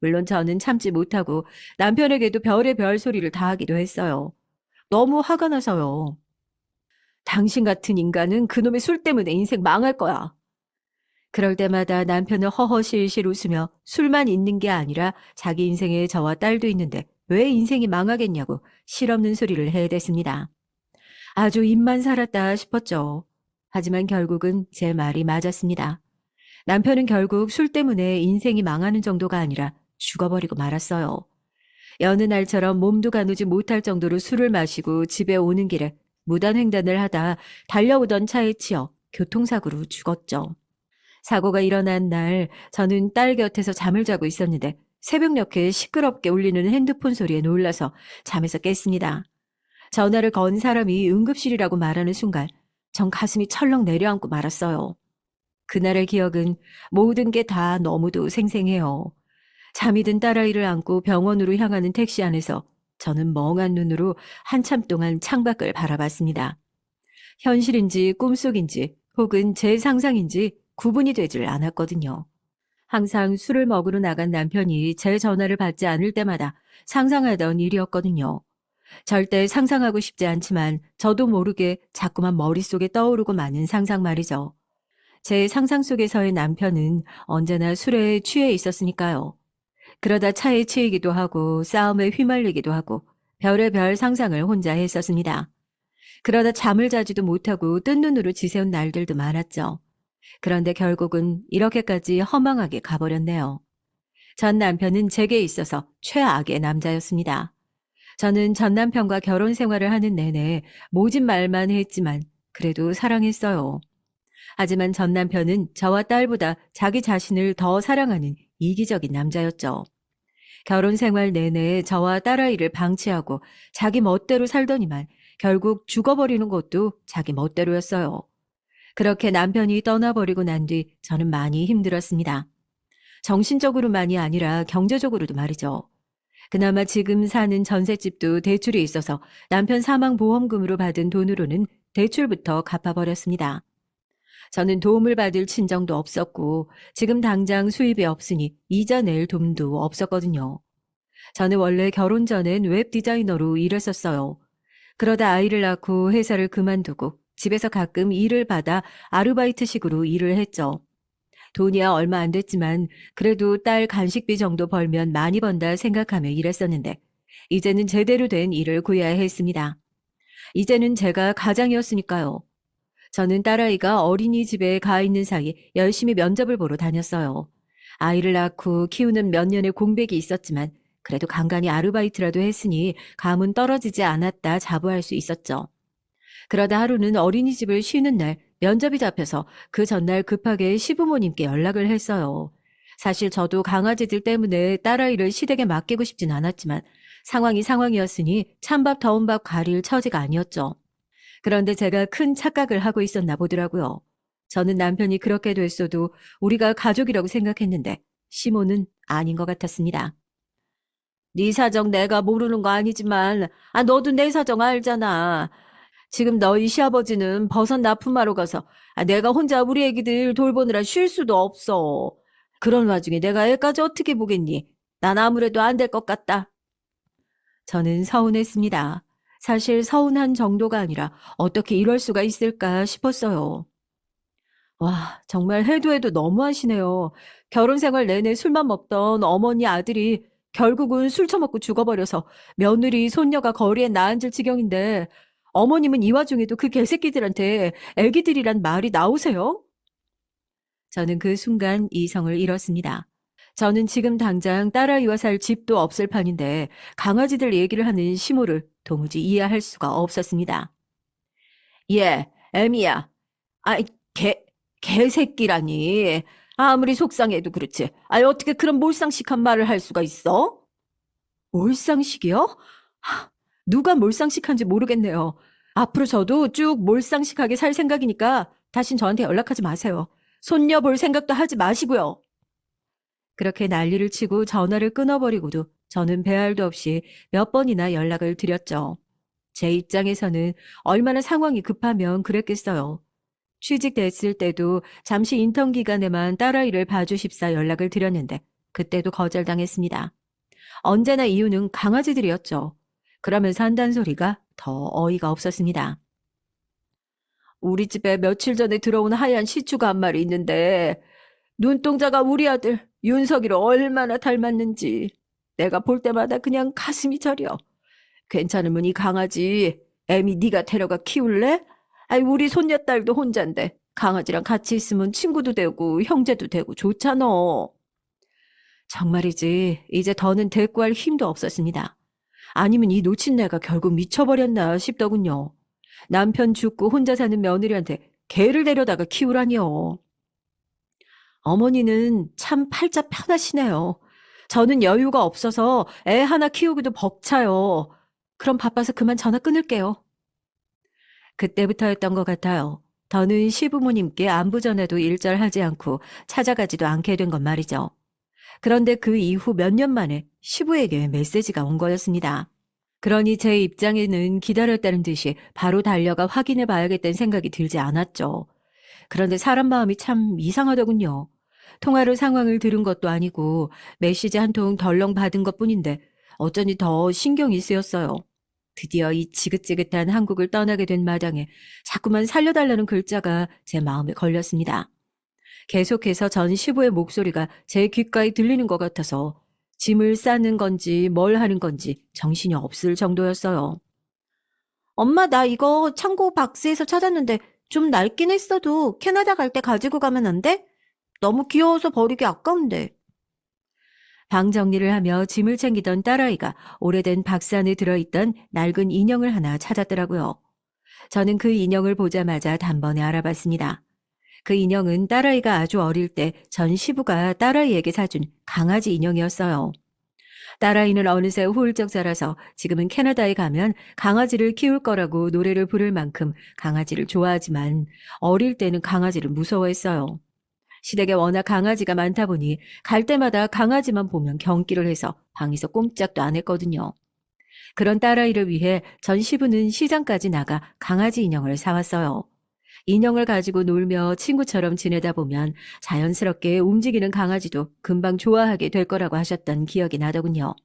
물론 저는 참지 못하고 남편에게도 별의별 소리를 다 하기도 했어요. 너무 화가 나서요. 당신 같은 인간은 그놈의 술 때문에 인생 망할 거야. 그럴 때마다 남편은 허허실실 웃으며 술만 있는 게 아니라 자기 인생에 저와 딸도 있는데 왜 인생이 망하겠냐고 실없는 소리를 해댔습니다. 아주 입만 살았다 싶었죠. 하지만 결국은 제 말이 맞았습니다. 남편은 결국 술 때문에 인생이 망하는 정도가 아니라 죽어버리고 말았어요. 여느 날처럼 몸도 가누지 못할 정도로 술을 마시고 집에 오는 길에 무단횡단을 하다 달려오던 차에 치여 교통사고로 죽었죠. 사고가 일어난 날 저는 딸 곁에서 잠을 자고 있었는데 새벽녘에 시끄럽게 울리는 핸드폰 소리에 놀라서 잠에서 깼습니다. 전화를 건 사람이 응급실이라고 말하는 순간 전 가슴이 철렁 내려앉고 말았어요. 그날의 기억은 모든 게 다 너무도 생생해요. 잠이 든 딸아이를 안고 병원으로 향하는 택시 안에서 저는 멍한 눈으로 한참 동안 창밖을 바라봤습니다. 현실인지 꿈속인지 혹은 제 상상인지 구분이 되질 않았거든요. 항상 술을 먹으러 나간 남편이 제 전화를 받지 않을 때마다 상상하던 일이었거든요. 절대 상상하고 싶지 않지만 저도 모르게 자꾸만 머릿속에 떠오르고 마는 상상 말이죠. 제 상상 속에서의 남편은 언제나 술에 취해 있었으니까요. 그러다 차에 치이기도 하고 싸움에 휘말리기도 하고 별의별 상상을 혼자 했었습니다. 그러다 잠을 자지도 못하고 뜬 눈으로 지새운 날들도 많았죠. 그런데 결국은 이렇게까지 허망하게 가버렸네요. 전 남편은 제게 있어서 최악의 남자였습니다. 저는 전 남편과 결혼 생활을 하는 내내 모진 말만 했지만 그래도 사랑했어요. 하지만 전 남편은 저와 딸보다 자기 자신을 더 사랑하는 이기적인 남자였죠. 결혼 생활 내내 저와 딸아이를 방치하고 자기 멋대로 살더니만 결국 죽어버리는 것도 자기 멋대로였어요. 그렇게 남편이 떠나버리고 난 뒤 저는 많이 힘들었습니다. 정신적으로만이 아니라 경제적으로도 말이죠. 그나마 지금 사는 전셋집도 대출이 있어서 남편 사망보험금으로 받은 돈으로는 대출부터 갚아버렸습니다. 저는 도움을 받을 친정도 없었고 지금 당장 수입이 없으니 이자 낼 돈도 없었거든요. 저는 원래 결혼 전엔 웹 디자이너로 일했었어요. 그러다 아이를 낳고 회사를 그만두고 집에서 가끔 일을 받아 아르바이트식으로 일을 했죠. 돈이야 얼마 안 됐지만 그래도 딸 간식비 정도 벌면 많이 번다 생각하며 일했었는데 이제는 제대로 된 일을 구해야 했습니다. 이제는 제가 가장이었으니까요. 저는 딸아이가 어린이집에 가 있는 사이 열심히 면접을 보러 다녔어요. 아이를 낳고 키우는 몇 년의 공백이 있었지만 그래도 간간히 아르바이트라도 했으니 감은 떨어지지 않았다 자부할 수 있었죠. 그러다 하루는 어린이집을 쉬는 날 면접이 잡혀서 그 전날 급하게 시부모님께 연락을 했어요. 사실 저도 강아지들 때문에 딸아이를 시댁에 맡기고 싶진 않았지만 상황이 상황이었으니 찬밥 더운 밥 가릴 처지가 아니었죠. 그런데 제가 큰 착각을 하고 있었나 보더라고요. 저는 남편이 그렇게 됐어도 우리가 가족이라고 생각했는데 시모는 아닌 것 같았습니다. 네 사정 내가 모르는 거 아니지만 너도 내 사정 알잖아. 지금 너희 시아버지는 버섯 납품하러 가서 내가 혼자 우리 애기들 돌보느라 쉴 수도 없어. 그런 와중에 내가 애까지 어떻게 보겠니? 난 아무래도 안 될 것 같다. 저는 서운했습니다. 사실 서운한 정도가 아니라 어떻게 이럴 수가 있을까 싶었어요. 와, 정말 해도 해도 너무하시네요. 결혼 생활 내내 술만 먹던 어머니 아들이 결국은 술 처먹고 죽어버려서 며느리, 손녀가 거리에 나앉을 지경인데 어머님은 이 와중에도 그 개새끼들한테 애기들이란 말이 나오세요? 저는 그 순간 이성을 잃었습니다. 저는 지금 당장 딸아이와 살 집도 없을 판인데 강아지들 얘기를 하는 시모를 도무지 이해할 수가 없었습니다. 예, 애미야. 아이, 개새끼라니. 아무리 속상해도 그렇지. 어떻게 그런 몰상식한 말을 할 수가 있어? 몰상식이요? 누가 몰상식한지 모르겠네요. 앞으로 저도 쭉 몰상식하게 살 생각이니까 다신 저한테 연락하지 마세요. 손녀 볼 생각도 하지 마시고요. 그렇게 난리를 치고 전화를 끊어버리고도 저는 배알도 없이 몇 번이나 연락을 드렸죠. 제 입장에서는 얼마나 상황이 급하면 그랬겠어요. 취직됐을 때도 잠시 인턴 기간에만 딸아이를 봐주십사 연락을 드렸는데 그때도 거절당했습니다. 언제나 이유는 강아지들이었죠. 그러면서 한단 소리가 더 어이가 없었습니다. 우리 집에 며칠 전에 들어온 하얀 시추가 한 마리 있는데 눈동자가 우리 아들 윤석이를 얼마나 닮았는지 내가 볼 때마다 그냥 가슴이 저려. 괜찮으면 이 강아지 애미 네가 데려가 키울래? 우리 손녀딸도 혼잔데 강아지랑 같이 있으면 친구도 되고 형제도 되고 좋잖아. 정말이지 이제 더는 대꾸할 힘도 없었습니다. 아니면 이 놓친 내가 결국 미쳐버렸나 싶더군요. 남편 죽고 혼자 사는 며느리한테 개를 데려다가 키우라니요. 어머니는 참 팔자 편하시네요. 저는 여유가 없어서 애 하나 키우기도 벅차요. 그럼 바빠서 그만 전화 끊을게요. 그때부터였던 것 같아요. 더는 시부모님께 안부 전화도 일절하지 않고 찾아가지도 않게 된 건 말이죠. 그런데 그 이후 몇 년 만에 시부에게 메시지가 온 거였습니다. 그러니 제 입장에는 기다렸다는 듯이 바로 달려가 확인해 봐야겠다는 생각이 들지 않았죠. 그런데 사람 마음이 참 이상하더군요. 통화로 상황을 들은 것도 아니고 메시지 한 통 덜렁 받은 것뿐인데 어쩌니 더 신경이 쓰였어요. 드디어 이 지긋지긋한 한국을 떠나게 된 마당에 자꾸만 살려달라는 글자가 제 마음에 걸렸습니다. 계속해서 전 시부의 목소리가 제 귓가에 들리는 것 같아서 짐을 싸는 건지 뭘 하는 건지 정신이 없을 정도였어요. 엄마, 나 이거 창고 박스에서 찾았는데 좀 낡긴 했어도 캐나다 갈 때 가지고 가면 안 돼? 너무 귀여워서 버리기 아까운데. 방 정리를 하며 짐을 챙기던 딸아이가 오래된 박스 안에 들어있던 낡은 인형을 하나 찾았더라고요. 저는 그 인형을 보자마자 단번에 알아봤습니다. 그 인형은 딸아이가 아주 어릴 때 전 시부가 딸아이에게 사준 강아지 인형이었어요. 딸아이는 어느새 훌쩍 자라서 지금은 캐나다에 가면 강아지를 키울 거라고 노래를 부를 만큼 강아지를 좋아하지만 어릴 때는 강아지를 무서워했어요. 시댁에 워낙 강아지가 많다 보니 갈 때마다 강아지만 보면 경기를 해서 방에서 꼼짝도 안 했거든요. 그런 딸아이를 위해 전 시부는 시장까지 나가 강아지 인형을 사왔어요. 인형을 가지고 놀며 친구처럼 지내다 보면 자연스럽게 움직이는 강아지도 금방 좋아하게 될 거라고 하셨던 기억이 나더군요.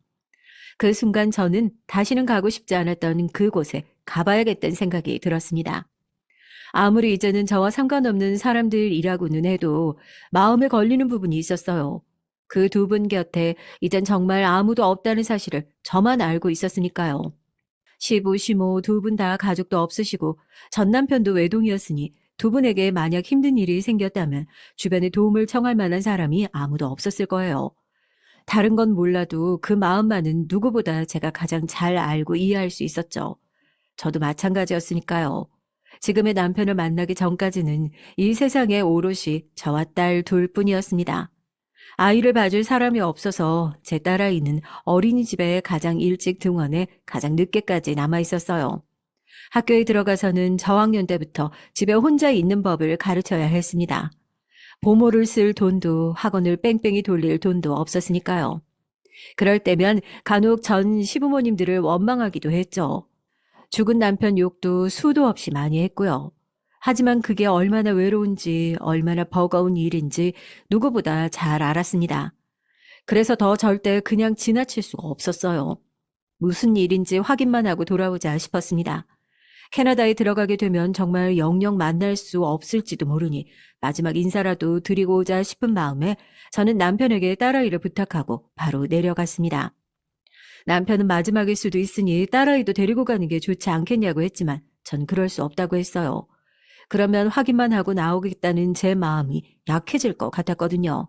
그 순간 저는 다시는 가고 싶지 않았던 그곳에 가봐야겠다는 생각이 들었습니다. 아무리 이제는 저와 상관없는 사람들이라고는 해도 마음에 걸리는 부분이 있었어요. 그 두 분 곁에 이젠 정말 아무도 없다는 사실을 저만 알고 있었으니까요. 시부, 시모 두 분 다 가족도 없으시고 전 남편도 외동이었으니 두 분에게 만약 힘든 일이 생겼다면 주변에 도움을 청할 만한 사람이 아무도 없었을 거예요. 다른 건 몰라도 그 마음만은 누구보다 제가 가장 잘 알고 이해할 수 있었죠. 저도 마찬가지였으니까요. 지금의 남편을 만나기 전까지는 이 세상에 오롯이 저와 딸 둘뿐이었습니다. 아이를 봐줄 사람이 없어서 제 딸아이는 어린이집에 가장 일찍 등원해 가장 늦게까지 남아 있었어요. 학교에 들어가서는 저학년 때부터 집에 혼자 있는 법을 가르쳐야 했습니다. 보모를 쓸 돈도 학원을 뺑뺑이 돌릴 돈도 없었으니까요. 그럴 때면 간혹 전 시부모님들을 원망하기도 했죠. 죽은 남편 욕도 수도 없이 많이 했고요. 하지만 그게 얼마나 외로운지 얼마나 버거운 일인지 누구보다 잘 알았습니다. 그래서 더 절대 그냥 지나칠 수가 없었어요. 무슨 일인지 확인만 하고 돌아오자 싶었습니다. 캐나다에 들어가게 되면 정말 영영 만날 수 없을지도 모르니 마지막 인사라도 드리고 오자 싶은 마음에 저는 남편에게 딸아이를 부탁하고 바로 내려갔습니다. 남편은 마지막일 수도 있으니 딸아이도 데리고 가는 게 좋지 않겠냐고 했지만 전 그럴 수 없다고 했어요. 그러면 확인만 하고 나오겠다는 제 마음이 약해질 것 같았거든요.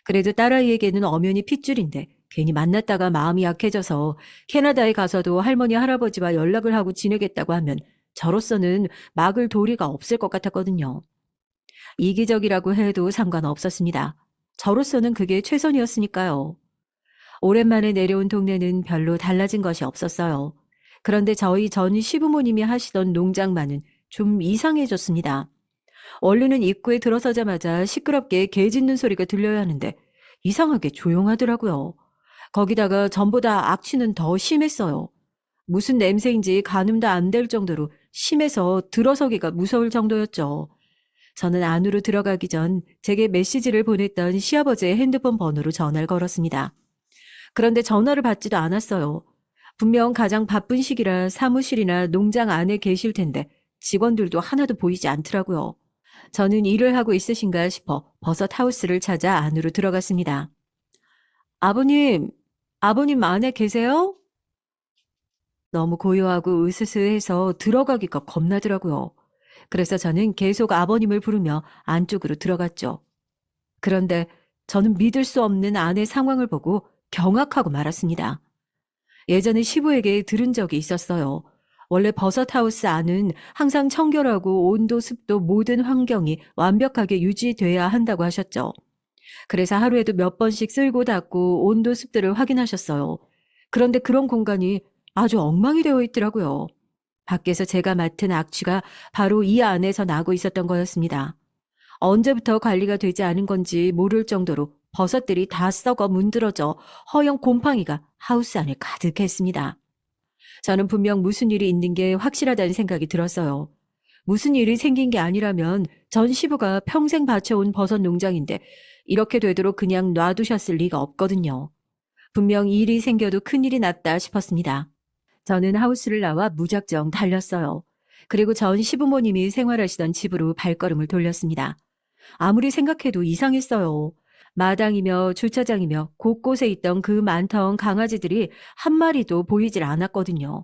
그래도 딸아이에게는 엄연히 핏줄인데 괜히 만났다가 마음이 약해져서 캐나다에 가서도 할머니 할아버지와 연락을 하고 지내겠다고 하면 저로서는 막을 도리가 없을 것 같았거든요. 이기적이라고 해도 상관없었습니다. 저로서는 그게 최선이었으니까요. 오랜만에 내려온 동네는 별로 달라진 것이 없었어요. 그런데 저희 전 시부모님이 하시던 농장만은 좀 이상해졌습니다. 원래는 입구에 들어서자마자 시끄럽게 개 짖는 소리가 들려야 하는데 이상하게 조용하더라고요. 거기다가 전보다 악취는 더 심했어요. 무슨 냄새인지 가늠도 안 될 정도로 심해서 들어서기가 무서울 정도였죠. 저는 안으로 들어가기 전 제게 메시지를 보냈던 시아버지의 핸드폰 번호로 전화를 걸었습니다. 그런데 전화를 받지도 않았어요. 분명 가장 바쁜 시기라 사무실이나 농장 안에 계실 텐데 직원들도 하나도 보이지 않더라고요. 저는 일을 하고 있으신가 싶어 버섯 하우스를 찾아 안으로 들어갔습니다. 아버님, 아버님 안에 계세요? 너무 고요하고 으스스해서 들어가기가 겁나더라고요. 그래서 저는 계속 아버님을 부르며 안쪽으로 들어갔죠. 그런데 저는 믿을 수 없는 아내 상황을 보고 경악하고 말았습니다. 예전에 시부에게 들은 적이 있었어요. 원래 버섯하우스 안은 항상 청결하고 온도, 습도 모든 환경이 완벽하게 유지돼야 한다고 하셨죠. 그래서 하루에도 몇 번씩 쓸고 닦고 온도, 습도를 확인하셨어요. 그런데 그런 공간이 아주 엉망이 되어 있더라고요. 밖에서 제가 맡은 악취가 바로 이 안에서 나고 있었던 거였습니다. 언제부터 관리가 되지 않은 건지 모를 정도로 버섯들이 다 썩어 문드러져 허연 곰팡이가 하우스 안에 가득했습니다. 저는 분명 무슨 일이 있는 게 확실하다는 생각이 들었어요. 무슨 일이 생긴 게 아니라면 전 시부가 평생 바쳐온 버섯 농장인데 이렇게 되도록 그냥 놔두셨을 리가 없거든요. 분명 일이 생겨도 큰일이 났다 싶었습니다. 저는 하우스를 나와 무작정 달렸어요. 그리고 전 시부모님이 생활하시던 집으로 발걸음을 돌렸습니다. 아무리 생각해도 이상했어요. 마당이며 주차장이며 곳곳에 있던 그 많던 강아지들이 한 마리도 보이질 않았거든요.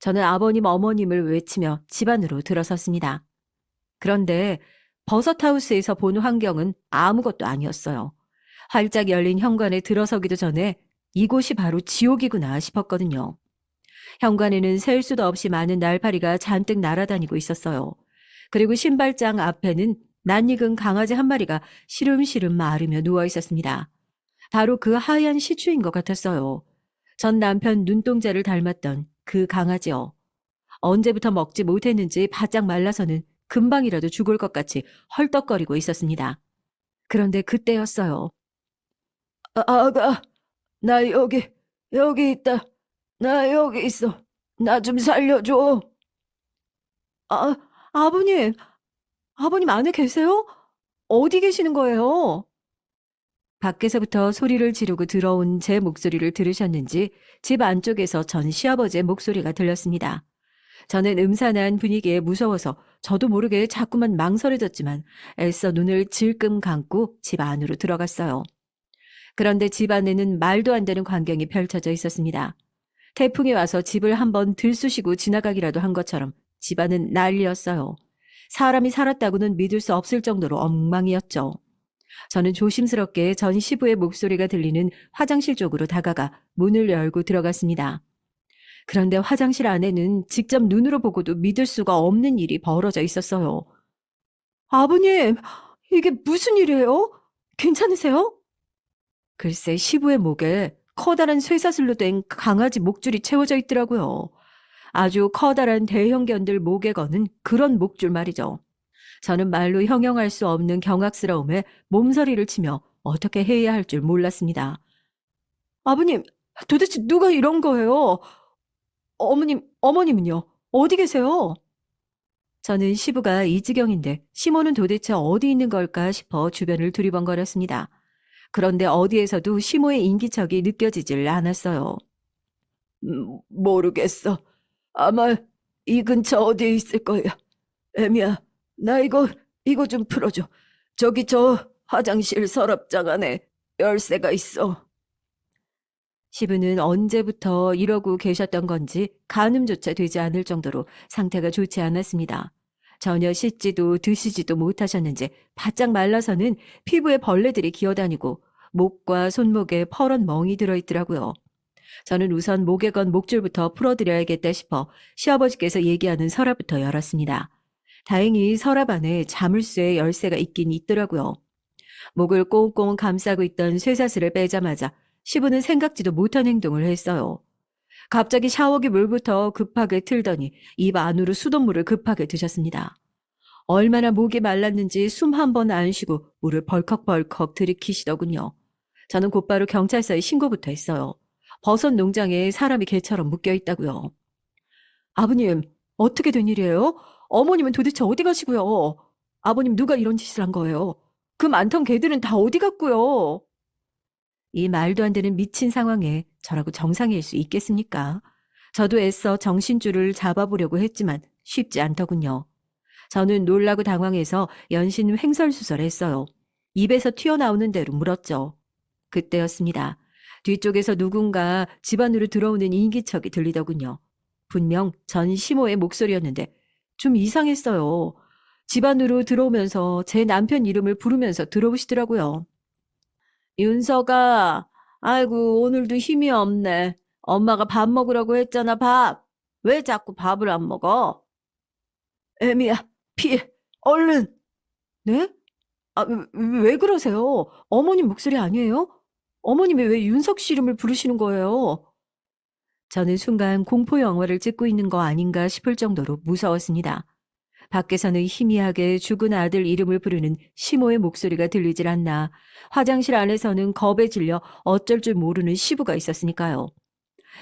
저는 아버님 어머님을 외치며 집 안으로 들어섰습니다. 그런데 버섯하우스에서 본 환경은 아무것도 아니었어요. 활짝 열린 현관에 들어서기도 전에 이곳이 바로 지옥이구나 싶었거든요. 현관에는 셀 수도 없이 많은 날파리가 잔뜩 날아다니고 있었어요. 그리고 신발장 앞에는 낯익은 강아지 한 마리가 시름시름 마르며 누워 있었습니다. 바로 그 하얀 시추인 것 같았어요. 전 남편 눈동자를 닮았던 그 강아지요. 언제부터 먹지 못했는지 바짝 말라서는 금방이라도 죽을 것 같이 헐떡거리고 있었습니다. 그런데 그때였어요. 아가, 나 여기 있다. 나 여기 있어. 나 좀 살려줘. 아, 아버님, 아버님 안에 계세요? 어디 계시는 거예요? 밖에서부터 소리를 지르고 들어온 제 목소리를 들으셨는지 집 안쪽에서 전 시아버지의 목소리가 들렸습니다. 저는 음산한 분위기에 무서워서 저도 모르게 자꾸만 망설여졌지만 애써 눈을 질끔 감고 집 안으로 들어갔어요. 그런데 집 안에는 말도 안 되는 광경이 펼쳐져 있었습니다. 태풍이 와서 집을 한번 들쑤시고 지나가기라도 한 것처럼 집안은 난리였어요. 사람이 살았다고는 믿을 수 없을 정도로 엉망이었죠. 저는 조심스럽게 전 시부의 목소리가 들리는 화장실 쪽으로 다가가 문을 열고 들어갔습니다. 그런데 화장실 안에는 직접 눈으로 보고도 믿을 수가 없는 일이 벌어져 있었어요. 아버님, 이게 무슨 일이에요? 괜찮으세요? 글쎄 시부의 목에 커다란 쇠사슬로 된 강아지 목줄이 채워져 있더라고요. 아주 커다란 대형견들 목에 거는 그런 목줄 말이죠. 저는 말로 형용할 수 없는 경악스러움에 몸서리를 치며 어떻게 해야 할 줄 몰랐습니다. 아버님, 도대체 누가 이런 거예요? 어머님은요? 어디 계세요? 저는 시부가 이 지경인데 시모는 도대체 어디 있는 걸까 싶어 주변을 두리번거렸습니다. 그런데 어디에서도 시모의 인기척이 느껴지질 않았어요. 모르겠어. 아마 이 근처 어디에 있을 거야. 애미야, 나 이거 좀 풀어줘. 저기 저 화장실 서랍장 안에 열쇠가 있어. 시부는 언제부터 이러고 계셨던 건지 가늠조차 되지 않을 정도로 상태가 좋지 않았습니다. 전혀 씻지도 드시지도 못하셨는지 바짝 말라서는 피부에 벌레들이 기어다니고 목과 손목에 퍼런 멍이 들어있더라고요. 저는 우선 목에 건 목줄부터 풀어드려야겠다 싶어 시아버지께서 얘기하는 서랍부터 열었습니다. 다행히 서랍 안에 자물쇠 열쇠가 있긴 있더라고요. 목을 꽁꽁 감싸고 있던 쇠사슬을 빼자마자 시부는 생각지도 못한 행동을 했어요. 갑자기 샤워기 물부터 급하게 틀더니 입 안으로 수돗물을 급하게 드셨습니다. 얼마나 목이 말랐는지 숨 한 번 안 쉬고 물을 벌컥벌컥 들이키시더군요. 저는 곧바로 경찰서에 신고부터 했어요. 버섯 농장에 사람이 개처럼 묶여 있다고요. 아버님, 어떻게 된 일이에요? 어머님은 도대체 어디 가시고요? 아버님 누가 이런 짓을 한 거예요? 그 많던 개들은 다 어디 갔고요? 이 말도 안 되는 미친 상황에 저라고 정상일 수 있겠습니까? 저도 애써 정신줄을 잡아보려고 했지만 쉽지 않더군요. 저는 놀라고 당황해서 연신 횡설수설했어요. 입에서 튀어나오는 대로 물었죠. 그때였습니다. 뒤쪽에서 누군가 집 안으로 들어오는 인기척이 들리더군요. 분명 전 시모의 목소리였는데 좀 이상했어요. 집 안으로 들어오면서 제 남편 이름을 부르면서 들어오시더라고요. 윤서가, 아이고, 오늘도 힘이 없네. 엄마가 밥 먹으라고 했잖아, 밥. 왜 자꾸 밥을 안 먹어? 애미야, 피해, 얼른. 네? 아, 왜 그러세요? 어머님 목소리 아니에요? 어머님이 왜 윤석 씨 이름을 부르시는 거예요? 저는 순간 공포 영화를 찍고 있는 거 아닌가 싶을 정도로 무서웠습니다. 밖에서는 희미하게 죽은 아들 이름을 부르는 시모의 목소리가 들리질 않나 화장실 안에서는 겁에 질려 어쩔 줄 모르는 시부가 있었으니까요.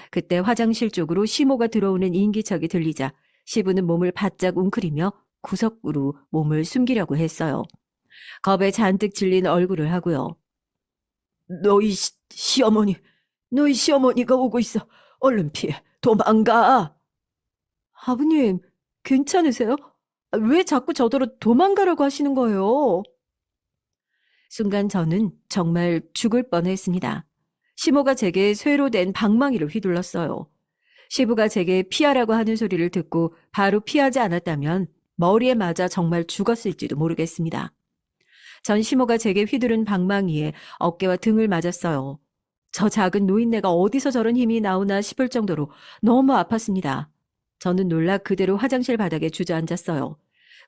그때 화장실 쪽으로 시모가 들어오는 인기척이 들리자 시부는 몸을 바짝 웅크리며 구석으로 몸을 숨기려고 했어요. 겁에 잔뜩 질린 얼굴을 하고요. 너희 시어머니가 오고 있어. 얼른 피해. 도망가. 아버님, 괜찮으세요? 왜 자꾸 저더러 도망가라고 하시는 거예요? 순간 저는 정말 죽을 뻔했습니다. 시모가 제게 쇠로 된 방망이를 휘둘렀어요. 시부가 제게 피하라고 하는 소리를 듣고 바로 피하지 않았다면 머리에 맞아 정말 죽었을지도 모르겠습니다. 전 시모가 제게 휘두른 방망이에 어깨와 등을 맞았어요. 저 작은 노인네가 어디서 저런 힘이 나오나 싶을 정도로 너무 아팠습니다. 저는 놀라 그대로 화장실 바닥에 주저앉았어요.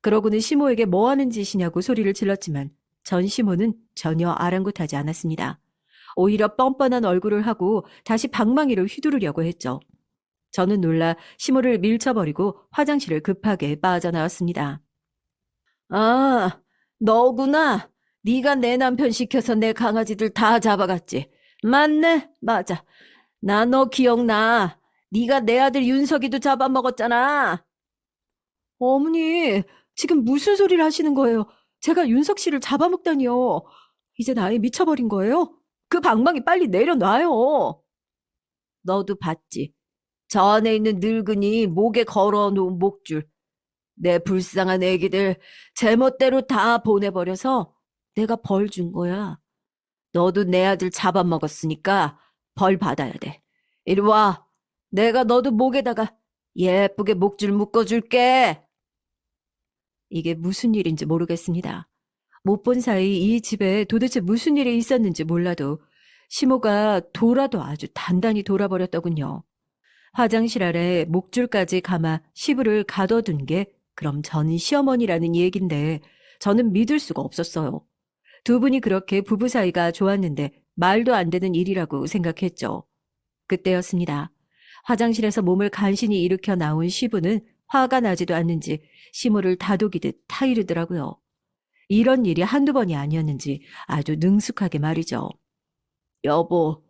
그러고는 시모에게 뭐 하는 짓이냐고 소리를 질렀지만 전 시모는 전혀 아랑곳하지 않았습니다. 오히려 뻔뻔한 얼굴을 하고 다시 방망이를 휘두르려고 했죠. 저는 놀라 시모를 밀쳐버리고 화장실을 급하게 빠져나왔습니다. 아, 너구나. 네가 내 남편 시켜서 내 강아지들 다 잡아갔지. 맞네, 맞아. 나 너 기억나. 네가 내 아들 윤석이도 잡아먹었잖아. 어머니, 지금 무슨 소리를 하시는 거예요? 제가 윤석 씨를 잡아먹다니요. 이제 아예 미쳐버린 거예요? 그 방망이 빨리 내려놔요. 너도 봤지. 저 안에 있는 늙은이 목에 걸어놓은 목줄. 내 불쌍한 애기들 제멋대로 다 보내버려서 내가 벌 준 거야. 너도 내 아들 잡아먹었으니까 벌 받아야 돼. 이리 와. 내가 너도 목에다가 예쁘게 목줄 묶어줄게. 이게 무슨 일인지 모르겠습니다. 못 본 사이 이 집에 도대체 무슨 일이 있었는지 몰라도 시모가 돌아도 아주 단단히 돌아버렸더군요. 화장실 아래 목줄까지 감아 시부를 가둬둔 게 그럼 전 시어머니라는 얘긴데 저는 믿을 수가 없었어요. 두 분이 그렇게 부부 사이가 좋았는데 말도 안 되는 일이라고 생각했죠. 그때였습니다. 화장실에서 몸을 간신히 일으켜 나온 시부는 화가 나지도 않는지 시모를 다독이듯 타이르더라고요. 이런 일이 한두 번이 아니었는지 아주 능숙하게 말이죠. 여보,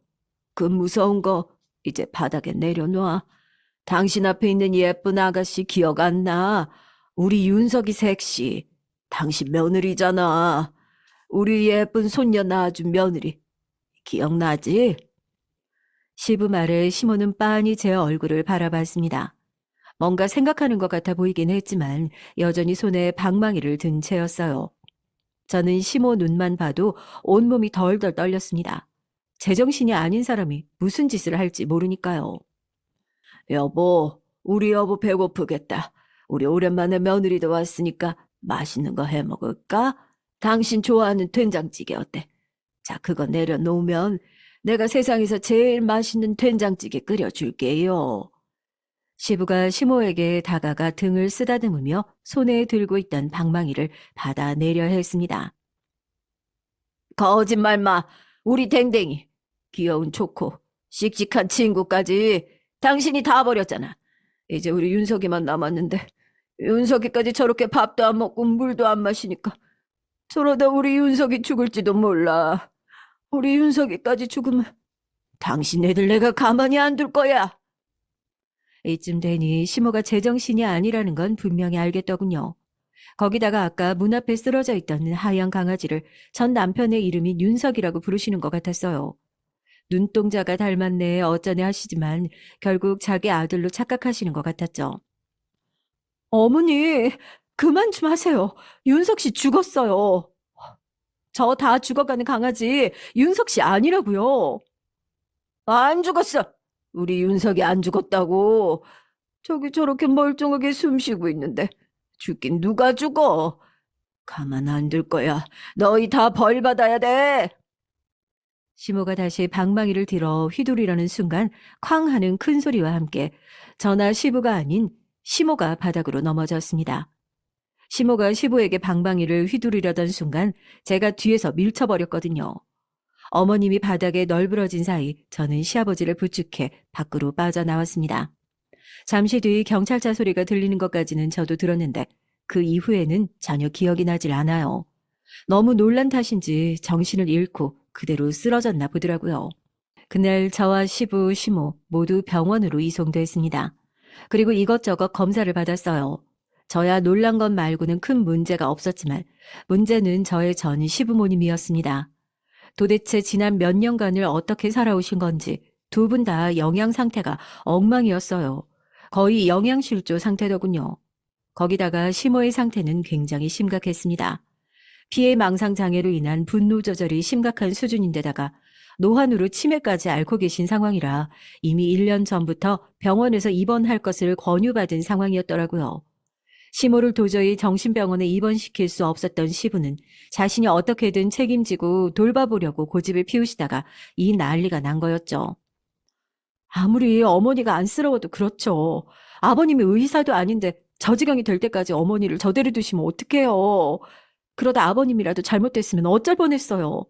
그 무서운 거 이제 바닥에 내려놔. 당신 앞에 있는 예쁜 아가씨 기억 안 나? 우리 윤석이 색시. 당신 며느리잖아. 우리 예쁜 손녀 낳아준 며느리. 기억나지? 시부 말에 시모는 빤히 제 얼굴을 바라봤습니다. 뭔가 생각하는 것 같아 보이긴 했지만 여전히 손에 방망이를 든 채였어요. 저는 시모 눈만 봐도 온몸이 덜덜 떨렸습니다. 제정신이 아닌 사람이 무슨 짓을 할지 모르니까요. 여보, 우리 여보 배고프겠다. 우리 오랜만에 며느리도 왔으니까 맛있는 거 해 먹을까? 당신 좋아하는 된장찌개 어때? 자, 그거 내려놓으면 내가 세상에서 제일 맛있는 된장찌개 끓여줄게요. 시부가 시모에게 다가가 등을 쓰다듬으며 손에 들고 있던 방망이를 받아내려 했습니다. 거짓말 마. 우리 댕댕이. 귀여운 초코. 씩씩한 친구까지 당신이 다 버렸잖아. 이제 우리 윤석이만 남았는데 윤석이까지 저렇게 밥도 안 먹고 물도 안 마시니까 저러다 우리 윤석이 죽을지도 몰라. 우리 윤석이까지 죽으면 당신 애들 내가 가만히 안 둘 거야. 이쯤 되니 시모가 제정신이 아니라는 건 분명히 알겠더군요. 거기다가 아까 문 앞에 쓰러져 있던 하얀 강아지를 전 남편의 이름인 윤석이라고 부르시는 것 같았어요. 눈동자가 닮았네 어쩌네 하시지만 결국 자기 아들로 착각하시는 것 같았죠. 어머니, 그만 좀 하세요. 윤석 씨 죽었어요. 저 다 죽어가는 강아지 윤석 씨 아니라고요. 안 죽었어. 우리 윤석이 안 죽었다고. 저기 저렇게 멀쩡하게 숨 쉬고 있는데 죽긴 누가 죽어. 가만 안 둘 거야. 너희 다 벌 받아야 돼. 시모가 다시 방망이를 들어 휘두르려는 순간 쾅 하는 큰 소리와 함께 저나 시부가 아닌 시모가 바닥으로 넘어졌습니다. 시모가 시부에게 방망이를 휘두르려던 순간 제가 뒤에서 밀쳐버렸거든요. 어머님이 바닥에 널브러진 사이 저는 시아버지를 부축해 밖으로 빠져나왔습니다. 잠시 뒤 경찰차 소리가 들리는 것까지는 저도 들었는데 그 이후에는 전혀 기억이 나질 않아요. 너무 놀란 탓인지 정신을 잃고 그대로 쓰러졌나 보더라고요. 그날 저와 시부, 시모 모두 병원으로 이송됐습니다. 그리고 이것저것 검사를 받았어요. 저야 놀란 것 말고는 큰 문제가 없었지만 문제는 저의 전 시부모님이었습니다. 도대체 지난 몇 년간을 어떻게 살아오신 건지 두 분 다 영양 상태가 엉망이었어요. 거의 영양실조 상태더군요. 거기다가 시모의 상태는 굉장히 심각했습니다. 피해망상 장애로 인한 분노 조절이 심각한 수준인데다가 노환으로 치매까지 앓고 계신 상황이라 이미 1년 전부터 병원에서 입원할 것을 권유받은 상황이었더라고요. 시모를 도저히 정신병원에 입원시킬 수 없었던 시부는 자신이 어떻게든 책임지고 돌봐보려고 고집을 피우시다가 이 난리가 난 거였죠. 아무리 어머니가 안쓰러워도 그렇죠. 아버님이 의사도 아닌데 저 지경이 될 때까지 어머니를 저대로 두시면 어떡해요. 그러다 아버님이라도 잘못됐으면 어쩔 뻔했어요.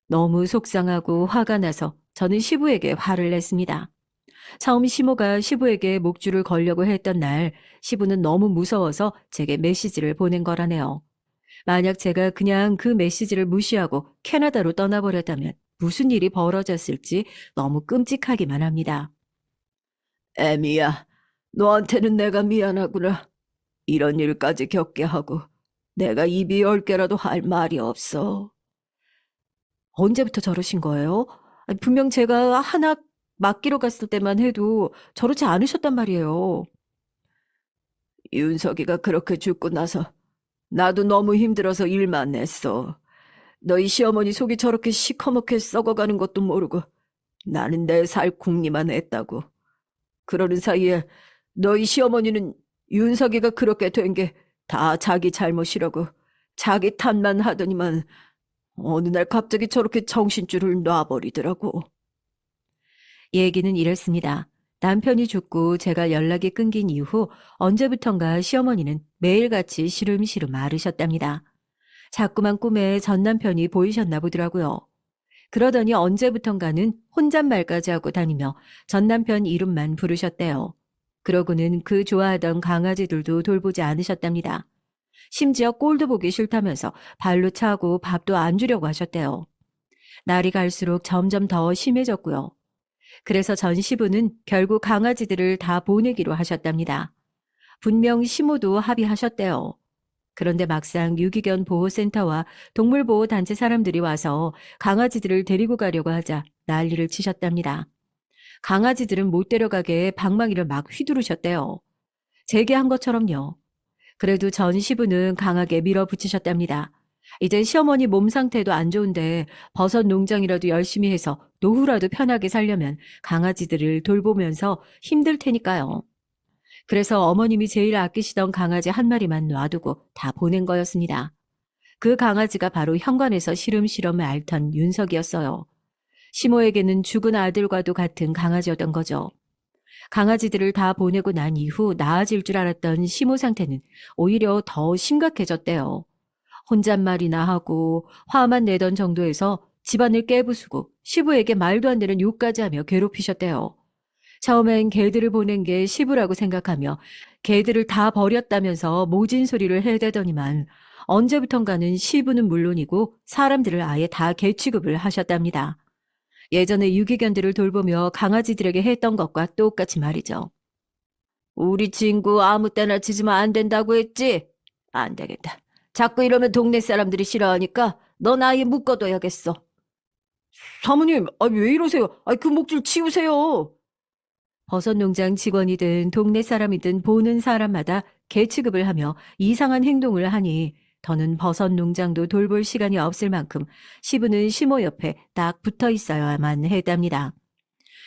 너무 속상하고 화가 나서 저는 시부에게 화를 냈습니다. 처음 시모가 시부에게 목줄을 걸려고 했던 날 시부는 너무 무서워서 제게 메시지를 보낸 거라네요. 만약 제가 그냥 그 메시지를 무시하고 캐나다로 떠나버렸다면 무슨 일이 벌어졌을지 너무 끔찍하기만 합니다. 에미야, 너한테는 내가 미안하구나. 이런 일까지 겪게 하고 내가 입이 10개라도 할 말이 없어. 언제부터 저러신 거예요? 아니, 분명 제가 하나 맡기러 갔을 때만 해도 저렇지 않으셨단 말이에요. 윤석이가 그렇게 죽고 나서 나도 너무 힘들어서 일만 냈어. 너희 시어머니 속이 저렇게 시커멓게 썩어가는 것도 모르고 나는 내 살 궁리만 했다고. 그러는 사이에 너희 시어머니는 윤석이가 그렇게 된 게 다 자기 잘못이라고 자기 탓만 하더니만 어느 날 갑자기 저렇게 정신줄을 놔버리더라고. 얘기는 이랬습니다. 남편이 죽고 제가 연락이 끊긴 이후 언제부턴가 시어머니는 매일같이 시름시름 앓으셨답니다. 자꾸만 꿈에 전 남편이 보이셨나 보더라고요. 그러더니 언제부턴가는 혼잣말까지 하고 다니며 전 남편 이름만 부르셨대요. 그러고는 그 좋아하던 강아지들도 돌보지 않으셨답니다. 심지어 꼴도 보기 싫다면서 발로 차고 밥도 안 주려고 하셨대요. 날이 갈수록 점점 더 심해졌고요. 그래서 전 시부는 결국 강아지들을 다 보내기로 하셨답니다. 분명 시모도 합의하셨대요. 그런데 막상 유기견 보호센터와 동물보호단체 사람들이 와서 강아지들을 데리고 가려고 하자 난리를 치셨답니다. 강아지들은 못 데려가게 방망이를 막 휘두르셨대요. 제게 한 것처럼요. 그래도 전 시부는 강하게 밀어붙이셨답니다. 이제 시어머니 몸 상태도 안 좋은데 버섯 농장이라도 열심히 해서 노후라도 편하게 살려면 강아지들을 돌보면서 힘들 테니까요. 그래서 어머님이 제일 아끼시던 강아지 한 마리만 놔두고 다 보낸 거였습니다. 그 강아지가 바로 현관에서 시름시름 앓던 윤석이었어요. 시모에게는 죽은 아들과도 같은 강아지였던 거죠. 강아지들을 다 보내고 난 이후 나아질 줄 알았던 시모 상태는 오히려 더 심각해졌대요. 혼잣말이나 하고 화만 내던 정도에서 집안을 깨부수고 시부에게 말도 안 되는 욕까지 하며 괴롭히셨대요. 처음엔 개들을 보낸 게 시부라고 생각하며 개들을 다 버렸다면서 모진 소리를 해대더니만 언제부턴가는 시부는 물론이고 사람들을 아예 다 개 취급을 하셨답니다. 예전에 유기견들을 돌보며 강아지들에게 했던 것과 똑같이 말이죠. 우리 친구 아무 때나 치지면 안 된다고 했지? 안 되겠다. 자꾸 이러면 동네 사람들이 싫어하니까 넌 아예 묶어둬야겠어. 사모님, 왜 이러세요? 그 목줄 치우세요. 버섯 농장 직원이든 동네 사람이든 보는 사람마다 개 취급을 하며 이상한 행동을 하니 더는 버섯 농장도 돌볼 시간이 없을 만큼 시부는 시모 옆에 딱 붙어 있어야만 했답니다.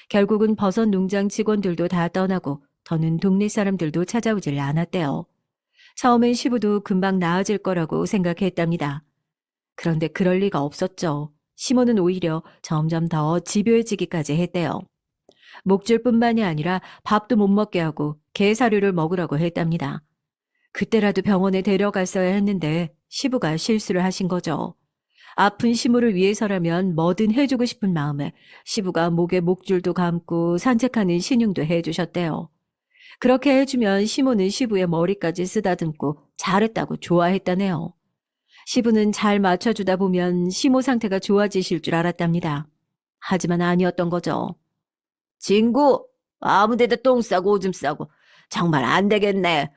결국은 버섯 농장 직원들도 다 떠나고 더는 동네 사람들도 찾아오질 않았대요. 처음엔 시부도 금방 나아질 거라고 생각했답니다. 그런데 그럴 리가 없었죠. 시모는 오히려 점점 더 집요해지기까지 했대요. 목줄뿐만이 아니라 밥도 못 먹게 하고 개 사료를 먹으라고 했답니다. 그때라도 병원에 데려갔어야 했는데 시부가 실수를 하신 거죠. 아픈 시모를 위해서라면 뭐든 해주고 싶은 마음에 시부가 목에 목줄도 감고 산책하는 신용도 해주셨대요. 그렇게 해주면 시모는 시부의 머리까지 쓰다듬고 잘했다고 좋아했다네요. 시부는 잘 맞춰주다 보면 시모 상태가 좋아지실 줄 알았답니다. 하지만 아니었던 거죠. 친구, 아무 데다 똥 싸고 오줌 싸고 정말 안 되겠네.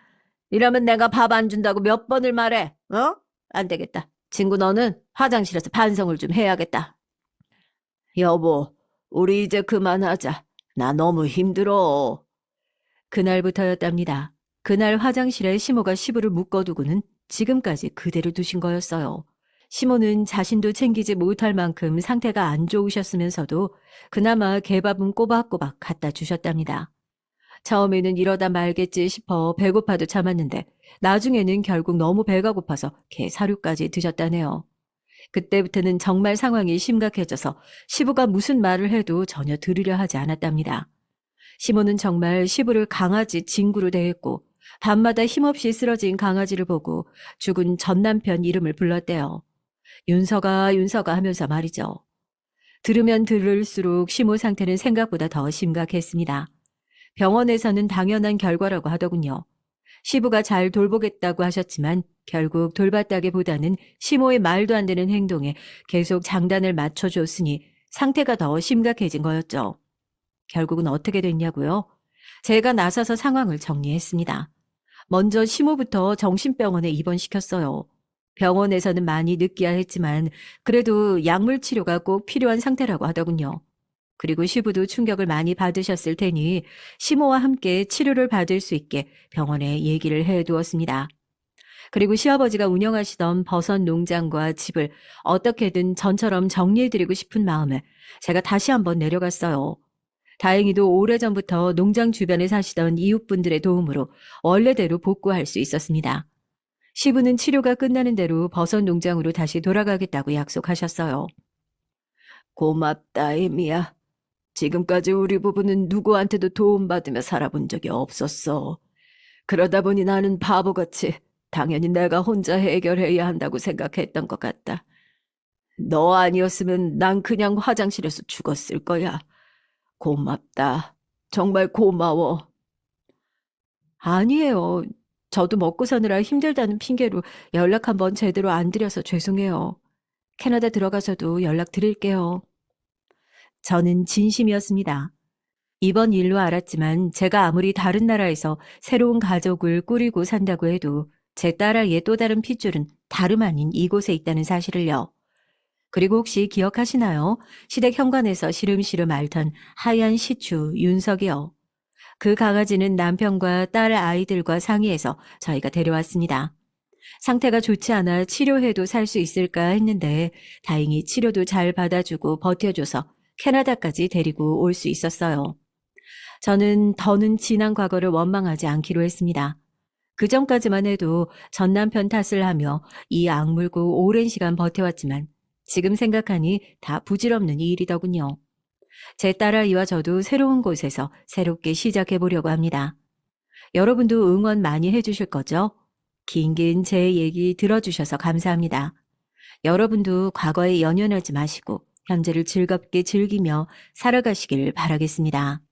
이러면 내가 밥 안 준다고 몇 번을 말해. 안 되겠다. 친구 너는 화장실에서 반성을 좀 해야겠다. 여보, 우리 이제 그만하자. 나 너무 힘들어. 그날부터였답니다. 그날 화장실에 시모가 시부를 묶어두고는 지금까지 그대로 두신 거였어요. 시모는 자신도 챙기지 못할 만큼 상태가 안 좋으셨으면서도 그나마 개밥은 꼬박꼬박 갖다 주셨답니다. 처음에는 이러다 말겠지 싶어 배고파도 참았는데 나중에는 결국 너무 배가 고파서 개 사료까지 드셨다네요. 그때부터는 정말 상황이 심각해져서 시부가 무슨 말을 해도 전혀 들으려 하지 않았답니다. 시모는 정말 시부를 강아지 친구로 대했고 밤마다 힘없이 쓰러진 강아지를 보고 죽은 전 남편 이름을 불렀대요. 윤서가 윤서가 하면서 말이죠. 들으면 들을수록 시모 상태는 생각보다 더 심각했습니다. 병원에서는 당연한 결과라고 하더군요. 시부가 잘 돌보겠다고 하셨지만 결국 돌봤다기보다는 시모의 말도 안 되는 행동에 계속 장단을 맞춰줬으니 상태가 더 심각해진 거였죠. 결국은 어떻게 됐냐고요? 제가 나서서 상황을 정리했습니다. 먼저 시모부터 정신병원에 입원시켰어요. 병원에서는 많이 느끼하했지만 그래도 약물 치료가 꼭 필요한 상태라고 하더군요. 그리고 시부도 충격을 많이 받으셨을 테니 시모와 함께 치료를 받을 수 있게 병원에 얘기를 해두었습니다. 그리고 시아버지가 운영하시던 버섯 농장과 집을 어떻게든 전처럼 정리해드리고 싶은 마음에 제가 다시 한번 내려갔어요. 다행히도 오래전부터 농장 주변에 사시던 이웃분들의 도움으로 원래대로 복구할 수 있었습니다. 시부는 치료가 끝나는 대로 버섯 농장으로 다시 돌아가겠다고 약속하셨어요. 고맙다, 에미야. 지금까지 우리 부부는 누구한테도 도움받으며 살아본 적이 없었어. 그러다 보니 나는 바보같이 당연히 내가 혼자 해결해야 한다고 생각했던 것 같다. 너 아니었으면 난 그냥 화장실에서 죽었을 거야. 고맙다. 정말 고마워. 아니에요. 저도 먹고 사느라 힘들다는 핑계로 연락 한번 제대로 안 드려서 죄송해요. 캐나다 들어가서도 연락 드릴게요. 저는 진심이었습니다. 이번 일로 알았지만 제가 아무리 다른 나라에서 새로운 가족을 꾸리고 산다고 해도 제 딸아이의 또 다른 핏줄은 다름 아닌 이곳에 있다는 사실을요. 그리고 혹시 기억하시나요? 시댁 현관에서 시름시름 앓던 하얀 시추 윤석이요. 그 강아지는 남편과 딸 아이들과 상의해서 저희가 데려왔습니다. 상태가 좋지 않아 치료해도 살 수 있을까 했는데 다행히 치료도 잘 받아주고 버텨줘서 캐나다까지 데리고 올 수 있었어요. 저는 더는 지난 과거를 원망하지 않기로 했습니다. 그 전까지만 해도 전 남편 탓을 하며 이 악물고 오랜 시간 버텨왔지만 지금 생각하니 다 부질없는 일이더군요. 제 딸아이와 저도 새로운 곳에서 새롭게 시작해보려고 합니다. 여러분도 응원 많이 해주실 거죠? 긴긴 제 얘기 들어주셔서 감사합니다. 여러분도 과거에 연연하지 마시고 현재를 즐겁게 즐기며 살아가시길 바라겠습니다.